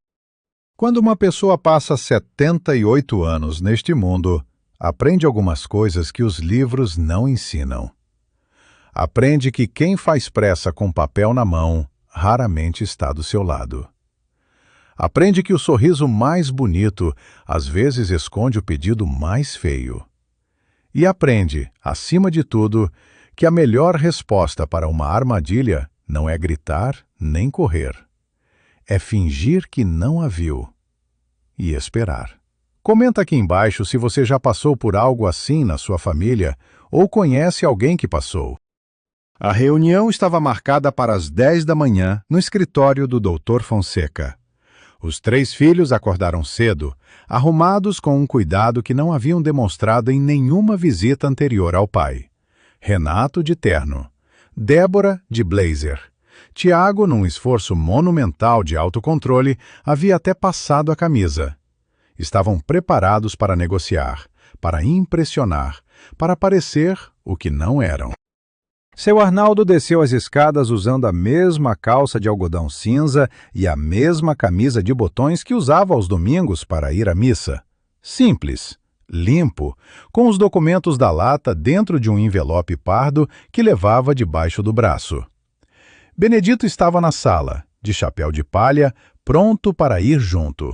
Quando uma pessoa passa 78 anos neste mundo, aprende algumas coisas que os livros não ensinam. Aprende que quem faz pressa com papel na mão raramente está do seu lado. Aprende que o sorriso mais bonito às vezes esconde o pedido mais feio. E aprende, acima de tudo, que a melhor resposta para uma armadilha não é gritar nem correr. É fingir que não a viu e esperar. Comenta aqui embaixo se você já passou por algo assim na sua família ou conhece alguém que passou. A reunião estava marcada para as 10 da manhã no escritório do Dr. Fonseca. Os 3 filhos acordaram cedo, arrumados com um cuidado que não haviam demonstrado em nenhuma visita anterior ao pai. Renato de terno, Débora de blazer. Tiago, num esforço monumental de autocontrole, havia até passado a camisa. Estavam preparados para negociar, para impressionar, para parecer o que não eram. Seu Arnaldo desceu as escadas usando a mesma calça de algodão cinza e a mesma camisa de botões que usava aos domingos para ir à missa. Simples, limpo, com os documentos da lata dentro de um envelope pardo que levava debaixo do braço. Benedito estava na sala, de chapéu de palha, pronto para ir junto.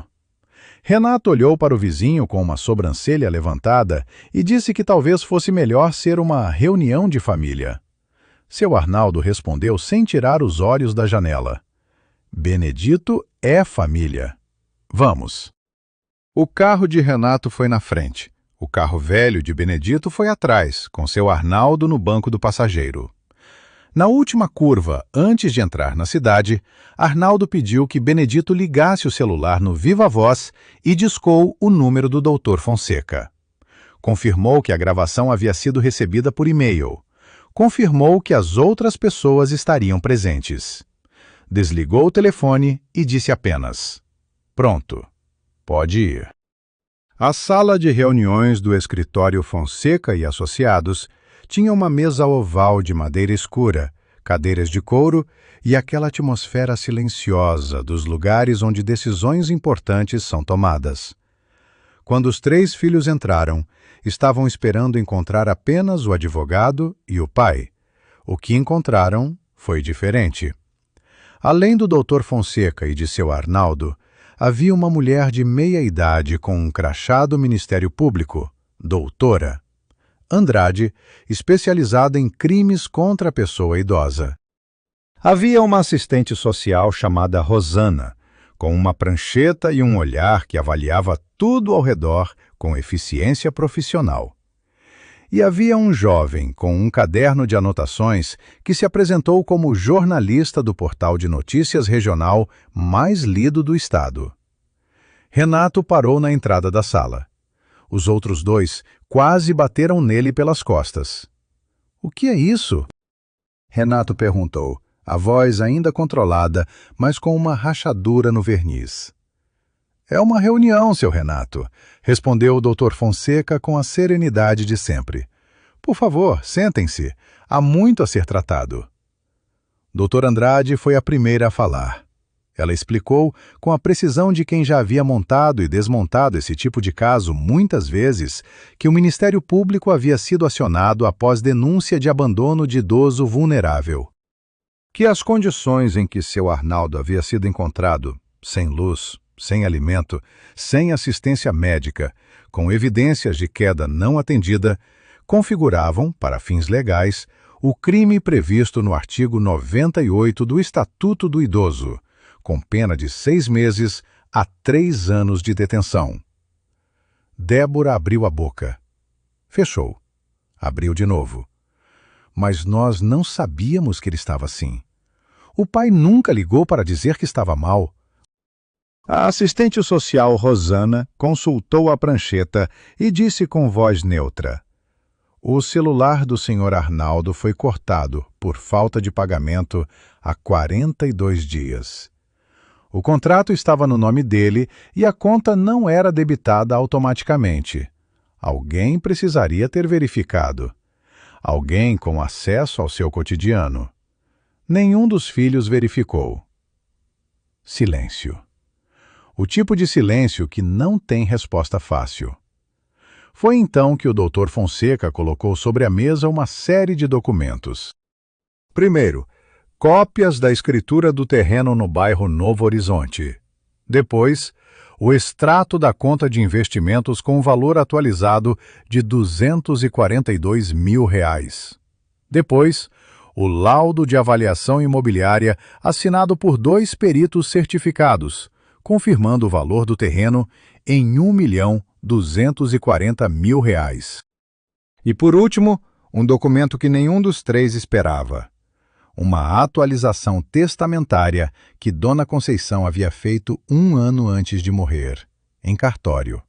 Renato olhou para o vizinho com uma sobrancelha levantada e disse que talvez fosse melhor ser uma reunião de família. Seu Arnaldo respondeu sem tirar os olhos da janela. Benedito é família. Vamos. O carro de Renato foi na frente. O carro velho de Benedito foi atrás, com seu Arnaldo no banco do passageiro. Na última curva, antes de entrar na cidade, Arnaldo pediu que Benedito ligasse o celular no Viva Voz e discou o número do Dr. Fonseca. Confirmou que a gravação havia sido recebida por e-mail. Confirmou que as outras pessoas estariam presentes. Desligou o telefone e disse apenas: "Pronto, pode ir." A sala de reuniões do escritório Fonseca e Associados tinha uma mesa oval de madeira escura, cadeiras de couro e aquela atmosfera silenciosa dos lugares onde decisões importantes são tomadas. Quando os 3 filhos entraram, estavam esperando encontrar apenas o advogado e o pai. O que encontraram foi diferente. Além do Dr. Fonseca e de seu Arnaldo, havia uma mulher de meia-idade com um crachá do Ministério Público, doutora. Andrade, especializada em crimes contra a pessoa idosa. Havia uma assistente social chamada Rosana, com uma prancheta e um olhar que avaliava tudo ao redor com eficiência profissional. E havia um jovem com um caderno de anotações que se apresentou como jornalista do portal de notícias regional mais lido do estado. Renato parou na entrada da sala. Os outros 2 quase bateram nele pelas costas. "O que é isso?" Renato perguntou, a voz ainda controlada, mas com uma rachadura no verniz. "É uma reunião, seu Renato", respondeu o Dr. Fonseca com a serenidade de sempre. "Por favor, sentem-se. Há muito a ser tratado." Dr. Andrade foi a primeira a falar. Ela explicou, com a precisão de quem já havia montado e desmontado esse tipo de caso muitas vezes, que o Ministério Público havia sido acionado após denúncia de abandono de idoso vulnerável. Que as condições em que seu Arnaldo havia sido encontrado, sem luz, sem alimento, sem assistência médica, com evidências de queda não atendida, configuravam, para fins legais, o crime previsto no artigo 98 do Estatuto do Idoso, com pena de 6 meses a 3 anos de detenção. Débora abriu a boca. Fechou. Abriu de novo. Mas nós não sabíamos que ele estava assim. O pai nunca ligou para dizer que estava mal. A assistente social Rosana consultou a prancheta e disse com voz neutra: "O celular do Sr. Arnaldo foi cortado por falta de pagamento há 42 dias. O contrato estava no nome dele e a conta não era debitada automaticamente. Alguém precisaria ter verificado. Alguém com acesso ao seu cotidiano. Nenhum dos filhos verificou." Silêncio. O tipo de silêncio que não tem resposta fácil. Foi então que o Dr. Fonseca colocou sobre a mesa uma série de documentos. Primeiro, cópias da escritura do terreno no bairro Novo Horizonte. Depois, o extrato da conta de investimentos com o valor atualizado de R$ 242 mil. Depois, o laudo de avaliação imobiliária assinado por 2 peritos certificados, confirmando o valor do terreno em R$ 1.240.000. E por último, um documento que nenhum dos 3 esperava. Uma atualização testamentária que Dona Conceição havia feito 1 ano antes de morrer, em cartório,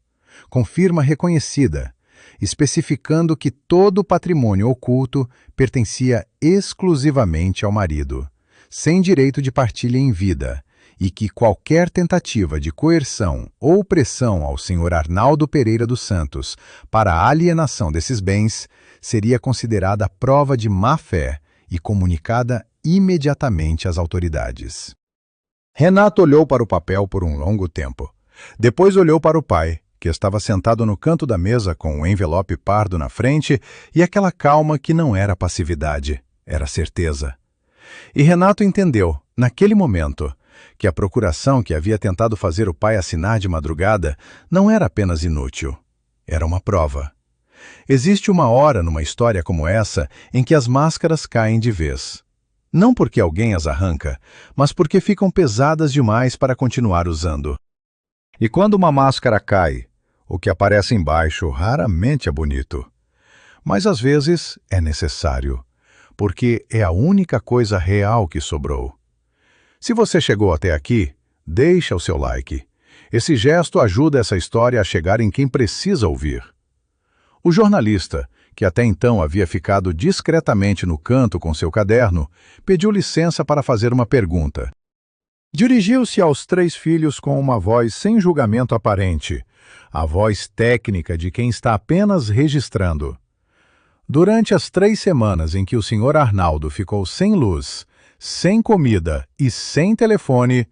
com firma reconhecida, especificando que todo o patrimônio oculto pertencia exclusivamente ao marido, sem direito de partilha em vida, e que qualquer tentativa de coerção ou pressão ao Sr. Arnaldo Pereira dos Santos para a alienação desses bens seria considerada prova de má-fé e comunicada imediatamente às autoridades. Renato olhou para o papel por um longo tempo. Depois olhou para o pai, que estava sentado no canto da mesa com um envelope pardo na frente e aquela calma que não era passividade, era certeza. E Renato entendeu, naquele momento, que a procuração que havia tentado fazer o pai assinar de madrugada não era apenas inútil, era uma prova. Existe uma hora numa história como essa em que as máscaras caem de vez. Não porque alguém as arranca, mas porque ficam pesadas demais para continuar usando. E quando uma máscara cai, o que aparece embaixo raramente é bonito. Mas às vezes é necessário, porque é a única coisa real que sobrou. Se você chegou até aqui, deixa o seu like. Esse gesto ajuda essa história a chegar em quem precisa ouvir. O jornalista, que até então havia ficado discretamente no canto com seu caderno, pediu licença para fazer uma pergunta. Dirigiu-se aos 3 filhos com uma voz sem julgamento aparente, a voz técnica de quem está apenas registrando. Durante as 3 semanas em que o Sr. Arnaldo ficou sem luz, sem comida e sem telefone,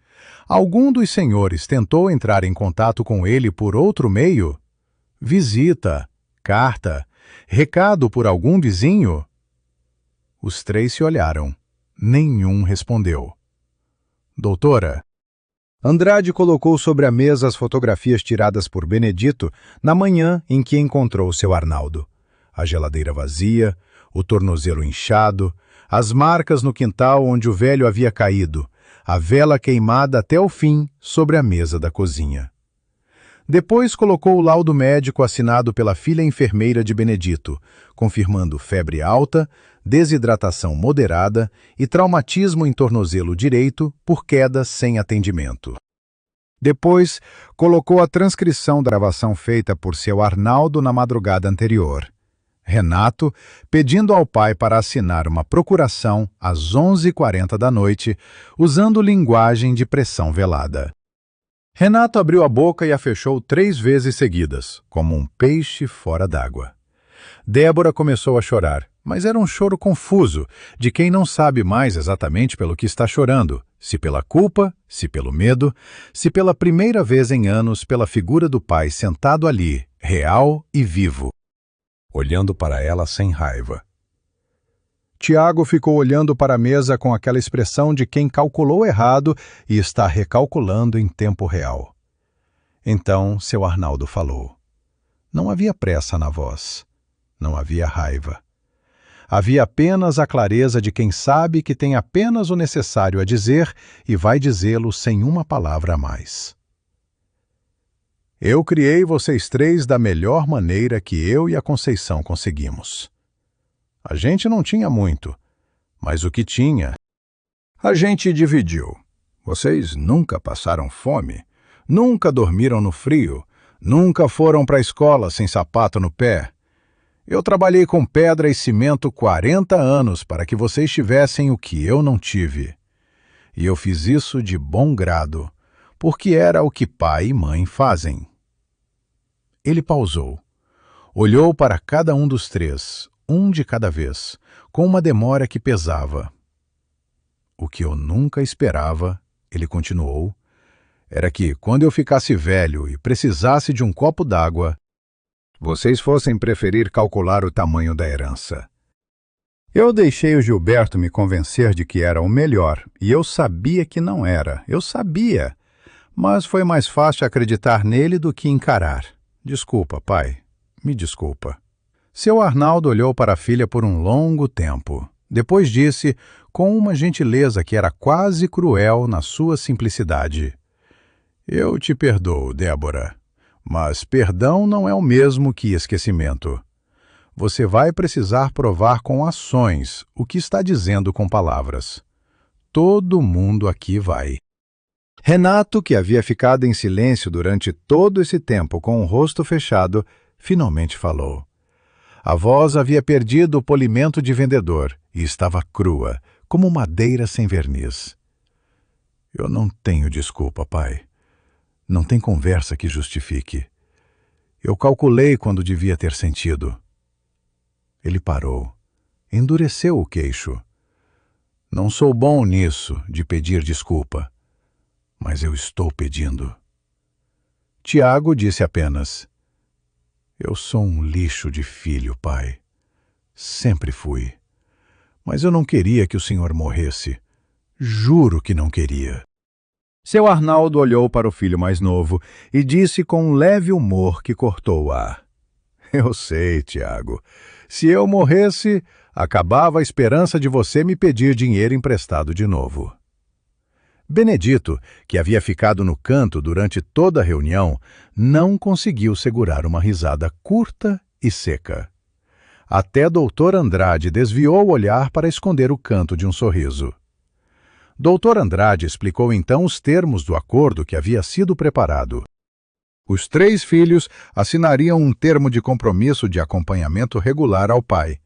algum dos senhores tentou entrar em contato com ele por outro meio? Visita, carta, recado por algum vizinho? Os 3 se olharam. Nenhum respondeu. Doutora? Andrade colocou sobre a mesa as fotografias tiradas por Benedito na manhã em que encontrou seu Arnaldo. A geladeira vazia, o tornozelo inchado, as marcas no quintal onde o velho havia caído, a vela queimada até o fim sobre a mesa da cozinha. Depois colocou o laudo médico assinado pela filha enfermeira de Benedito, confirmando febre alta, desidratação moderada e traumatismo em tornozelo direito por queda sem atendimento. Depois, colocou a transcrição da gravação feita por seu Arnaldo na madrugada anterior. Renato, pedindo ao pai para assinar uma procuração às 11h40 da noite, usando linguagem de pressão velada. Renato abriu a boca e a fechou 3 vezes seguidas, como um peixe fora d'água. Débora começou a chorar, mas era um choro confuso, de quem não sabe mais exatamente pelo que está chorando, se pela culpa, se pelo medo, se pela primeira vez em anos pela figura do pai sentado ali, real e vivo, olhando para ela sem raiva. Tiago ficou olhando para a mesa com aquela expressão de quem calculou errado e está recalculando em tempo real. Então, seu Arnaldo falou. Não havia pressa na voz. Não havia raiva. Havia apenas a clareza de quem sabe que tem apenas o necessário a dizer e vai dizê-lo sem uma palavra a mais. Eu criei vocês 3 da melhor maneira que eu e a Conceição conseguimos. A gente não tinha muito, mas o que tinha, a gente dividiu. Vocês nunca passaram fome, nunca dormiram no frio, nunca foram para a escola sem sapato no pé. Eu trabalhei com pedra e cimento 40 anos para que vocês tivessem o que eu não tive. E eu fiz isso de bom grado, porque era o que pai e mãe fazem. Ele pausou. Olhou para cada um dos 3, um de cada vez, com uma demora que pesava. O que eu nunca esperava, ele continuou, era que, quando eu ficasse velho e precisasse de um copo d'água, vocês fossem preferir calcular o tamanho da herança. Eu deixei o Gilberto me convencer de que era o melhor, e eu sabia que não era, eu sabia, mas foi mais fácil acreditar nele do que encarar. Desculpa, pai, me desculpa. Seu Arnaldo olhou para a filha por um longo tempo. Depois disse, com uma gentileza que era quase cruel na sua simplicidade. Eu te perdoo, Débora, mas perdão não é o mesmo que esquecimento. Você vai precisar provar com ações o que está dizendo com palavras. Todo mundo aqui vai. Renato, que havia ficado em silêncio durante todo esse tempo com o rosto fechado, finalmente falou. A voz havia perdido o polimento de vendedor e estava crua, como madeira sem verniz. Eu não tenho desculpa, pai. Não tem conversa que justifique. Eu calculei quando devia ter sentido. Ele parou, endureceu o queixo. Não sou bom nisso, de pedir desculpa, mas eu estou pedindo. Tiago disse apenas: eu sou um lixo de filho, pai. Sempre fui. Mas eu não queria que o senhor morresse. Juro que não queria. Seu Arnaldo olhou para o filho mais novo e disse com um leve humor que cortou o ar: eu sei, Tiago. Se eu morresse, acabava a esperança de você me pedir dinheiro emprestado de novo. Benedito, que havia ficado no canto durante toda a reunião, não conseguiu segurar uma risada curta e seca. Até Dr. Andrade desviou o olhar para esconder o canto de um sorriso. Dr. Andrade explicou então os termos do acordo que havia sido preparado. Os 3 filhos assinariam um termo de compromisso de acompanhamento regular ao pai.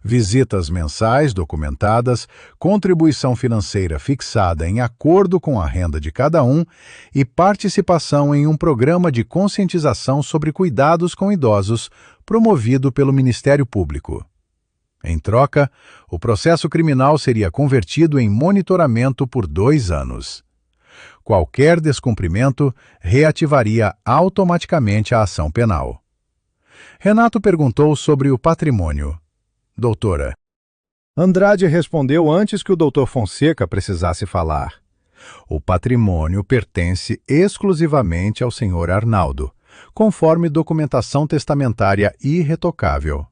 Visitas mensais documentadas, contribuição financeira fixada em acordo com a renda de cada um e participação em um programa de conscientização sobre cuidados com idosos promovido pelo Ministério Público. Em troca, o processo criminal seria convertido em monitoramento por 2 anos. Qualquer descumprimento reativaria automaticamente a ação penal. Renato perguntou sobre o patrimônio. Doutora. Andrade respondeu antes que o Dr. Fonseca precisasse falar. O patrimônio pertence exclusivamente ao Sr. Arnaldo, conforme documentação testamentária irretocável.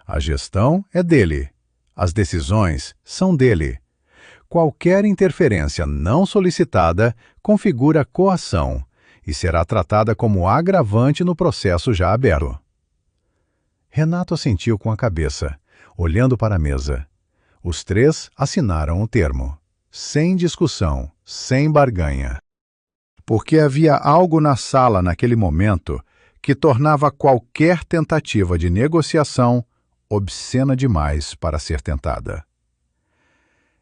A gestão é dele. As decisões são dele. Qualquer interferência não solicitada configura coação e será tratada como agravante no processo já aberto. Renato assentiu com a cabeça, olhando para a mesa. Os 3 assinaram o termo, sem discussão, sem barganha. Porque havia algo na sala naquele momento que tornava qualquer tentativa de negociação obscena demais para ser tentada.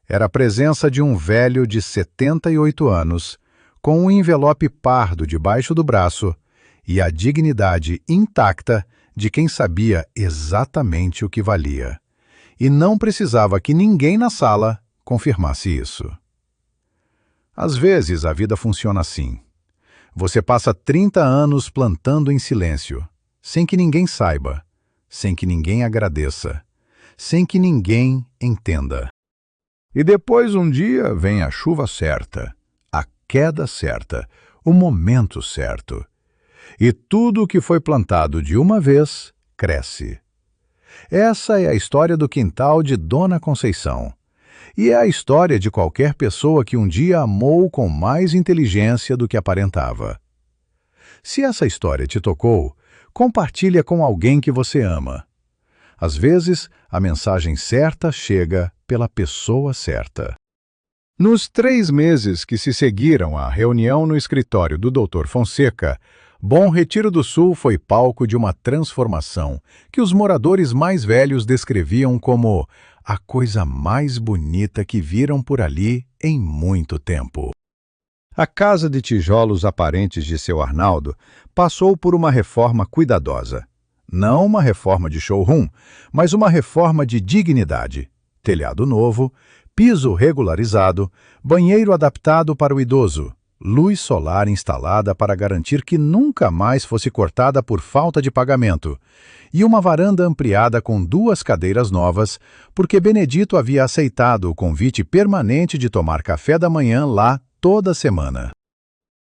Era a presença de um velho de 78 anos, com um envelope pardo debaixo do braço e a dignidade intacta de quem sabia exatamente o que valia, e não precisava que ninguém na sala confirmasse isso. Às vezes a vida funciona assim. Você passa 30 anos plantando em silêncio, sem que ninguém saiba, sem que ninguém agradeça, sem que ninguém entenda. E depois um dia vem a chuva certa, a queda certa, o momento certo. E tudo o que foi plantado de uma vez cresce. Essa é a história do quintal de Dona Conceição. E é a história de qualquer pessoa que um dia amou com mais inteligência do que aparentava. Se essa história te tocou, compartilha com alguém que você ama. Às vezes, a mensagem certa chega pela pessoa certa. Nos 3 meses que se seguiram à reunião no escritório do Dr. Fonseca, Bom Retiro do Sul foi palco de uma transformação que os moradores mais velhos descreviam como a coisa mais bonita que viram por ali em muito tempo. A casa de tijolos aparentes de seu Arnaldo passou por uma reforma cuidadosa. Não uma reforma de showroom, mas uma reforma de dignidade. Telhado novo, piso regularizado, banheiro adaptado para o idoso, luz solar instalada para garantir que nunca mais fosse cortada por falta de pagamento, e uma varanda ampliada com 2 cadeiras novas, porque Benedito havia aceitado o convite permanente de tomar café da manhã lá toda semana.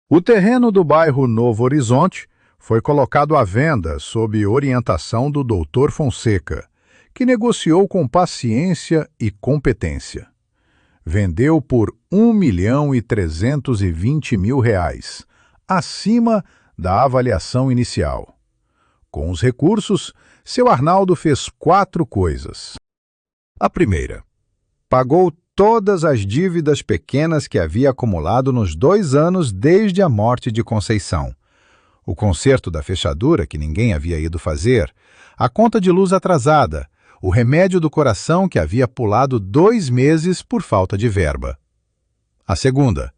O terreno do bairro Novo Horizonte foi colocado à venda sob orientação do Dr. Fonseca, que negociou com paciência e competência. Vendeu por R$1.320.000, acima da avaliação inicial. Com os recursos, seu Arnaldo fez 4 coisas. A primeira, pagou todas as dívidas pequenas que havia acumulado nos 2 anos desde a morte de Conceição. O conserto da fechadura, que ninguém havia ido fazer, a conta de luz atrasada, o remédio do coração que havia pulado 2 meses por falta de verba. A segunda,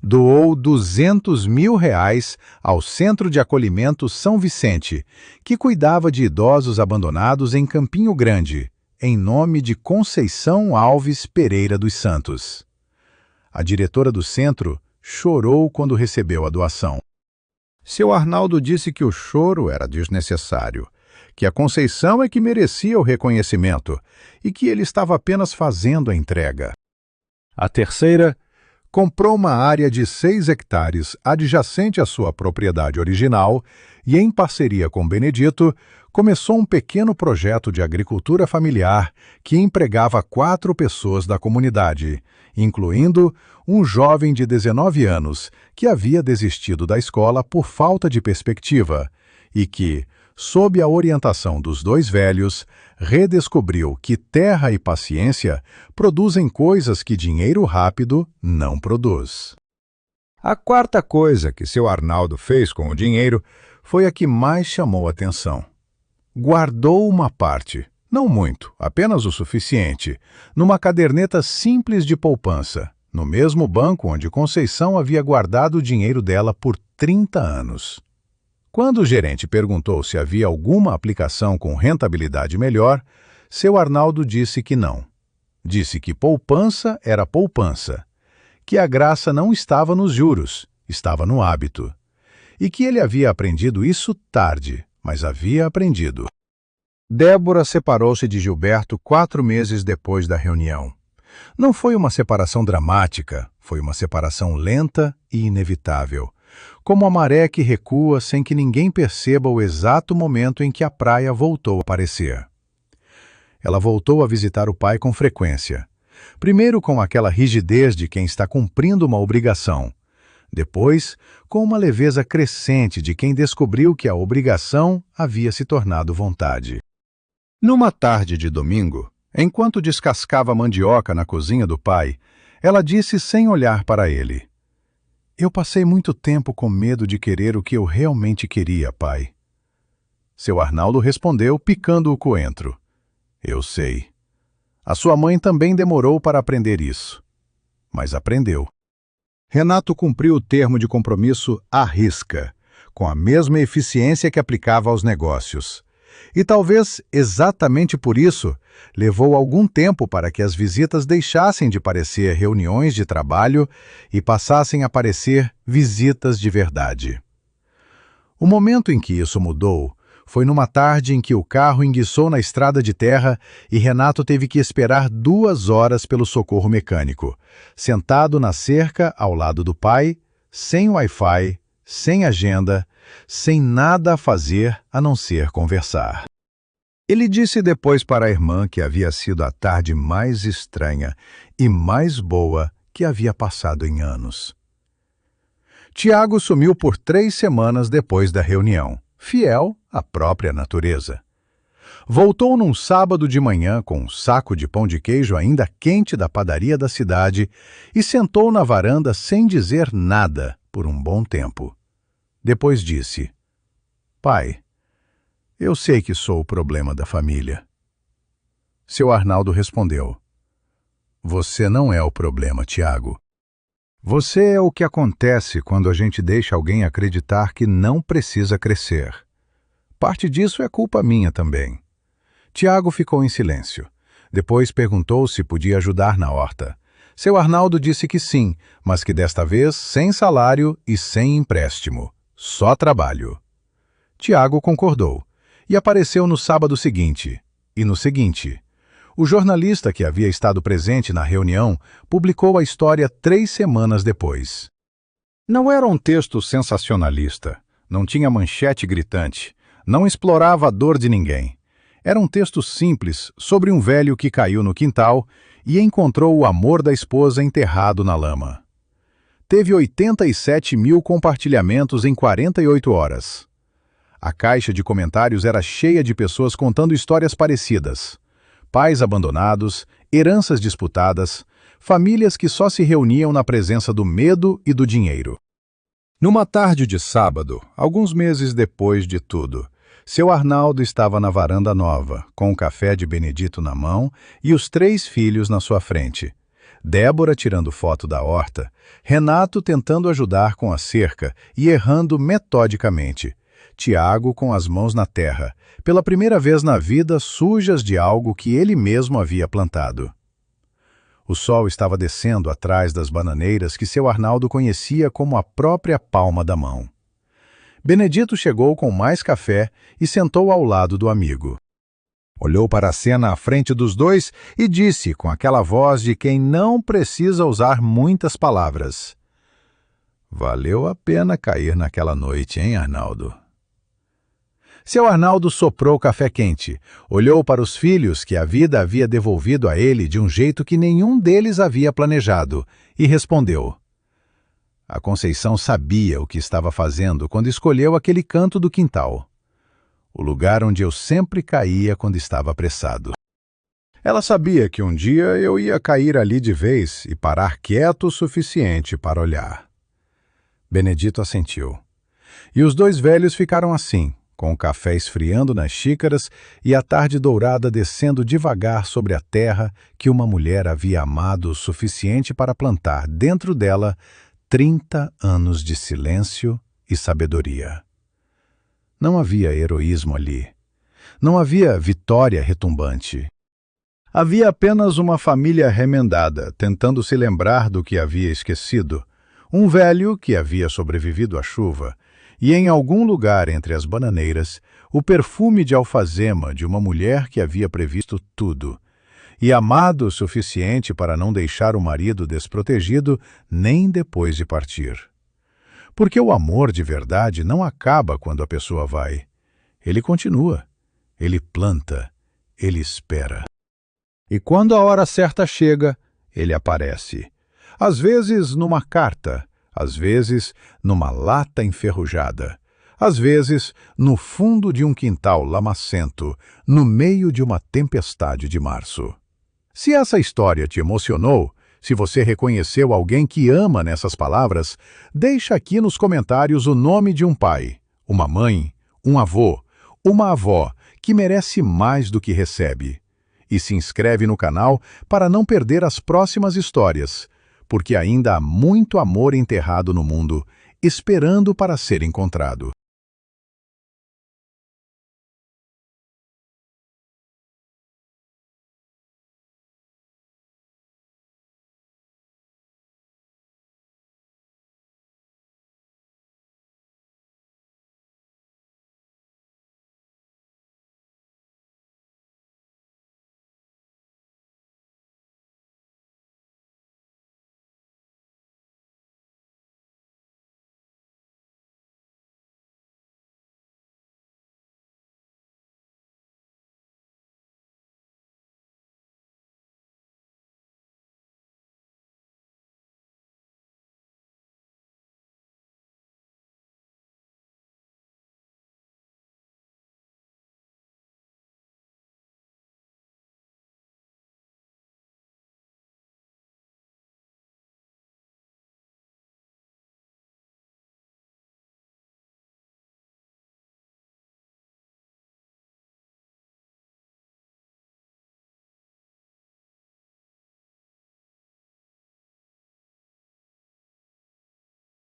doou R$ 200.000 ao Centro de Acolhimento São Vicente, que cuidava de idosos abandonados em Campinho Grande, em nome de Conceição Alves Pereira dos Santos. A diretora do centro chorou quando recebeu a doação. Seu Arnaldo disse que o choro era desnecessário, que a Conceição é que merecia o reconhecimento e que ele estava apenas fazendo a entrega. A terceira comprou uma área de 6 hectares adjacente à sua propriedade original e, em parceria com Benedito, começou um pequeno projeto de agricultura familiar que empregava 4 pessoas da comunidade, incluindo um jovem de 19 anos que havia desistido da escola por falta de perspectiva e que, sob a orientação dos 2 velhos, redescobriu que terra e paciência produzem coisas que dinheiro rápido não produz. A quarta coisa que seu Arnaldo fez com o dinheiro foi a que mais chamou atenção. Guardou uma parte, não muito, apenas o suficiente, numa caderneta simples de poupança, no mesmo banco onde Conceição havia guardado o dinheiro dela por 30 anos. Quando o gerente perguntou se havia alguma aplicação com rentabilidade melhor, seu Arnaldo disse que não. Disse que poupança era poupança, que a graça não estava nos juros, estava no hábito, e que ele havia aprendido isso tarde, mas havia aprendido. Débora separou-se de Gilberto 4 meses depois da reunião. Não foi uma separação dramática, foi uma separação lenta e inevitável, como a maré que recua sem que ninguém perceba o exato momento em que a praia voltou a aparecer. Ela voltou a visitar o pai com frequência, primeiro com aquela rigidez de quem está cumprindo uma obrigação, depois com uma leveza crescente de quem descobriu que a obrigação havia se tornado vontade. Numa tarde de domingo, enquanto descascava mandioca na cozinha do pai, ela disse sem olhar para ele: "Eu passei muito tempo com medo de querer o que eu realmente queria, pai." Seu Arnaldo respondeu, picando o coentro: "Eu sei. A sua mãe também demorou para aprender isso, mas aprendeu." Renato cumpriu o termo de compromisso à risca, com a mesma eficiência que aplicava aos negócios. E talvez exatamente por isso levou algum tempo para que as visitas deixassem de parecer reuniões de trabalho e passassem a parecer visitas de verdade. O momento em que isso mudou foi numa tarde em que o carro enguiçou na estrada de terra e Renato teve que esperar 2 horas pelo socorro mecânico, sentado na cerca ao lado do pai, sem Wi-Fi, sem agenda, sem nada a fazer a não ser conversar. Ele disse depois para a irmã que havia sido a tarde mais estranha e mais boa que havia passado em anos. Tiago sumiu por 3 semanas depois da reunião, fiel à própria natureza. Voltou num sábado de manhã com um saco de pão de queijo ainda quente da padaria da cidade e sentou na varanda sem dizer nada por um bom tempo. Depois disse: "Pai, eu sei que sou o problema da família." Seu Arnaldo respondeu: "Você não é o problema, Tiago. Você é o que acontece quando a gente deixa alguém acreditar que não precisa crescer. Parte disso é culpa minha também." Tiago ficou em silêncio. Depois perguntou se podia ajudar na horta. Seu Arnaldo disse que sim, mas que desta vez sem salário e sem empréstimo. Só trabalho. Tiago concordou e apareceu no sábado seguinte, e no seguinte. O jornalista que havia estado presente na reunião publicou a história 3 semanas depois. Não era um texto sensacionalista, não tinha manchete gritante, não explorava a dor de ninguém. Era um texto simples sobre um velho que caiu no quintal e encontrou o amor da esposa enterrado na lama. Teve 87 mil compartilhamentos em 48 horas. A caixa de comentários era cheia de pessoas contando histórias parecidas. Pais abandonados, heranças disputadas, famílias que só se reuniam na presença do medo e do dinheiro. Numa tarde de sábado, alguns meses depois de tudo, seu Arnaldo estava na varanda nova, com o café de Benedito na mão e os 3 filhos na sua frente. Débora tirando foto da horta, Renato tentando ajudar com a cerca e errando metodicamente, Tiago com as mãos na terra, pela primeira vez na vida sujas de algo que ele mesmo havia plantado. O sol estava descendo atrás das bananeiras que seu Arnaldo conhecia como a própria palma da mão. Benedito chegou com mais café e sentou ao lado do amigo. Olhou para a cena à frente dos dois e disse com aquela voz de quem não precisa usar muitas palavras: "Valeu a pena cair naquela noite, hein, Arnaldo?" Seu Arnaldo soprou café quente, olhou para os filhos que a vida havia devolvido a ele de um jeito que nenhum deles havia planejado e respondeu: "A Conceição sabia o que estava fazendo quando escolheu aquele canto do quintal. O lugar onde eu sempre caía quando estava apressado. Ela sabia que um dia eu ia cair ali de vez e parar quieto o suficiente para olhar." Benedito assentiu. E os dois velhos ficaram assim, com o café esfriando nas xícaras e a tarde dourada descendo devagar sobre a terra que uma mulher havia amado o suficiente para plantar dentro dela 30 anos de silêncio e sabedoria. Não havia heroísmo ali. Não havia vitória retumbante. Havia apenas uma família remendada, tentando se lembrar do que havia esquecido, um velho que havia sobrevivido à chuva, e em algum lugar entre as bananeiras, o perfume de alfazema de uma mulher que havia previsto tudo, e amado o suficiente para não deixar o marido desprotegido nem depois de partir. Porque o amor de verdade não acaba quando a pessoa vai. Ele continua, ele planta, ele espera. E quando a hora certa chega, ele aparece. Às vezes numa carta, às vezes numa lata enferrujada, às vezes no fundo de um quintal lamacento, no meio de uma tempestade de março. Se essa história te emocionou, se você reconheceu alguém que ama nessas palavras, deixa aqui nos comentários o nome de um pai, uma mãe, um avô, uma avó que merece mais do que recebe. E se inscreve no canal para não perder as próximas histórias, porque ainda há muito amor enterrado no mundo, esperando para ser encontrado.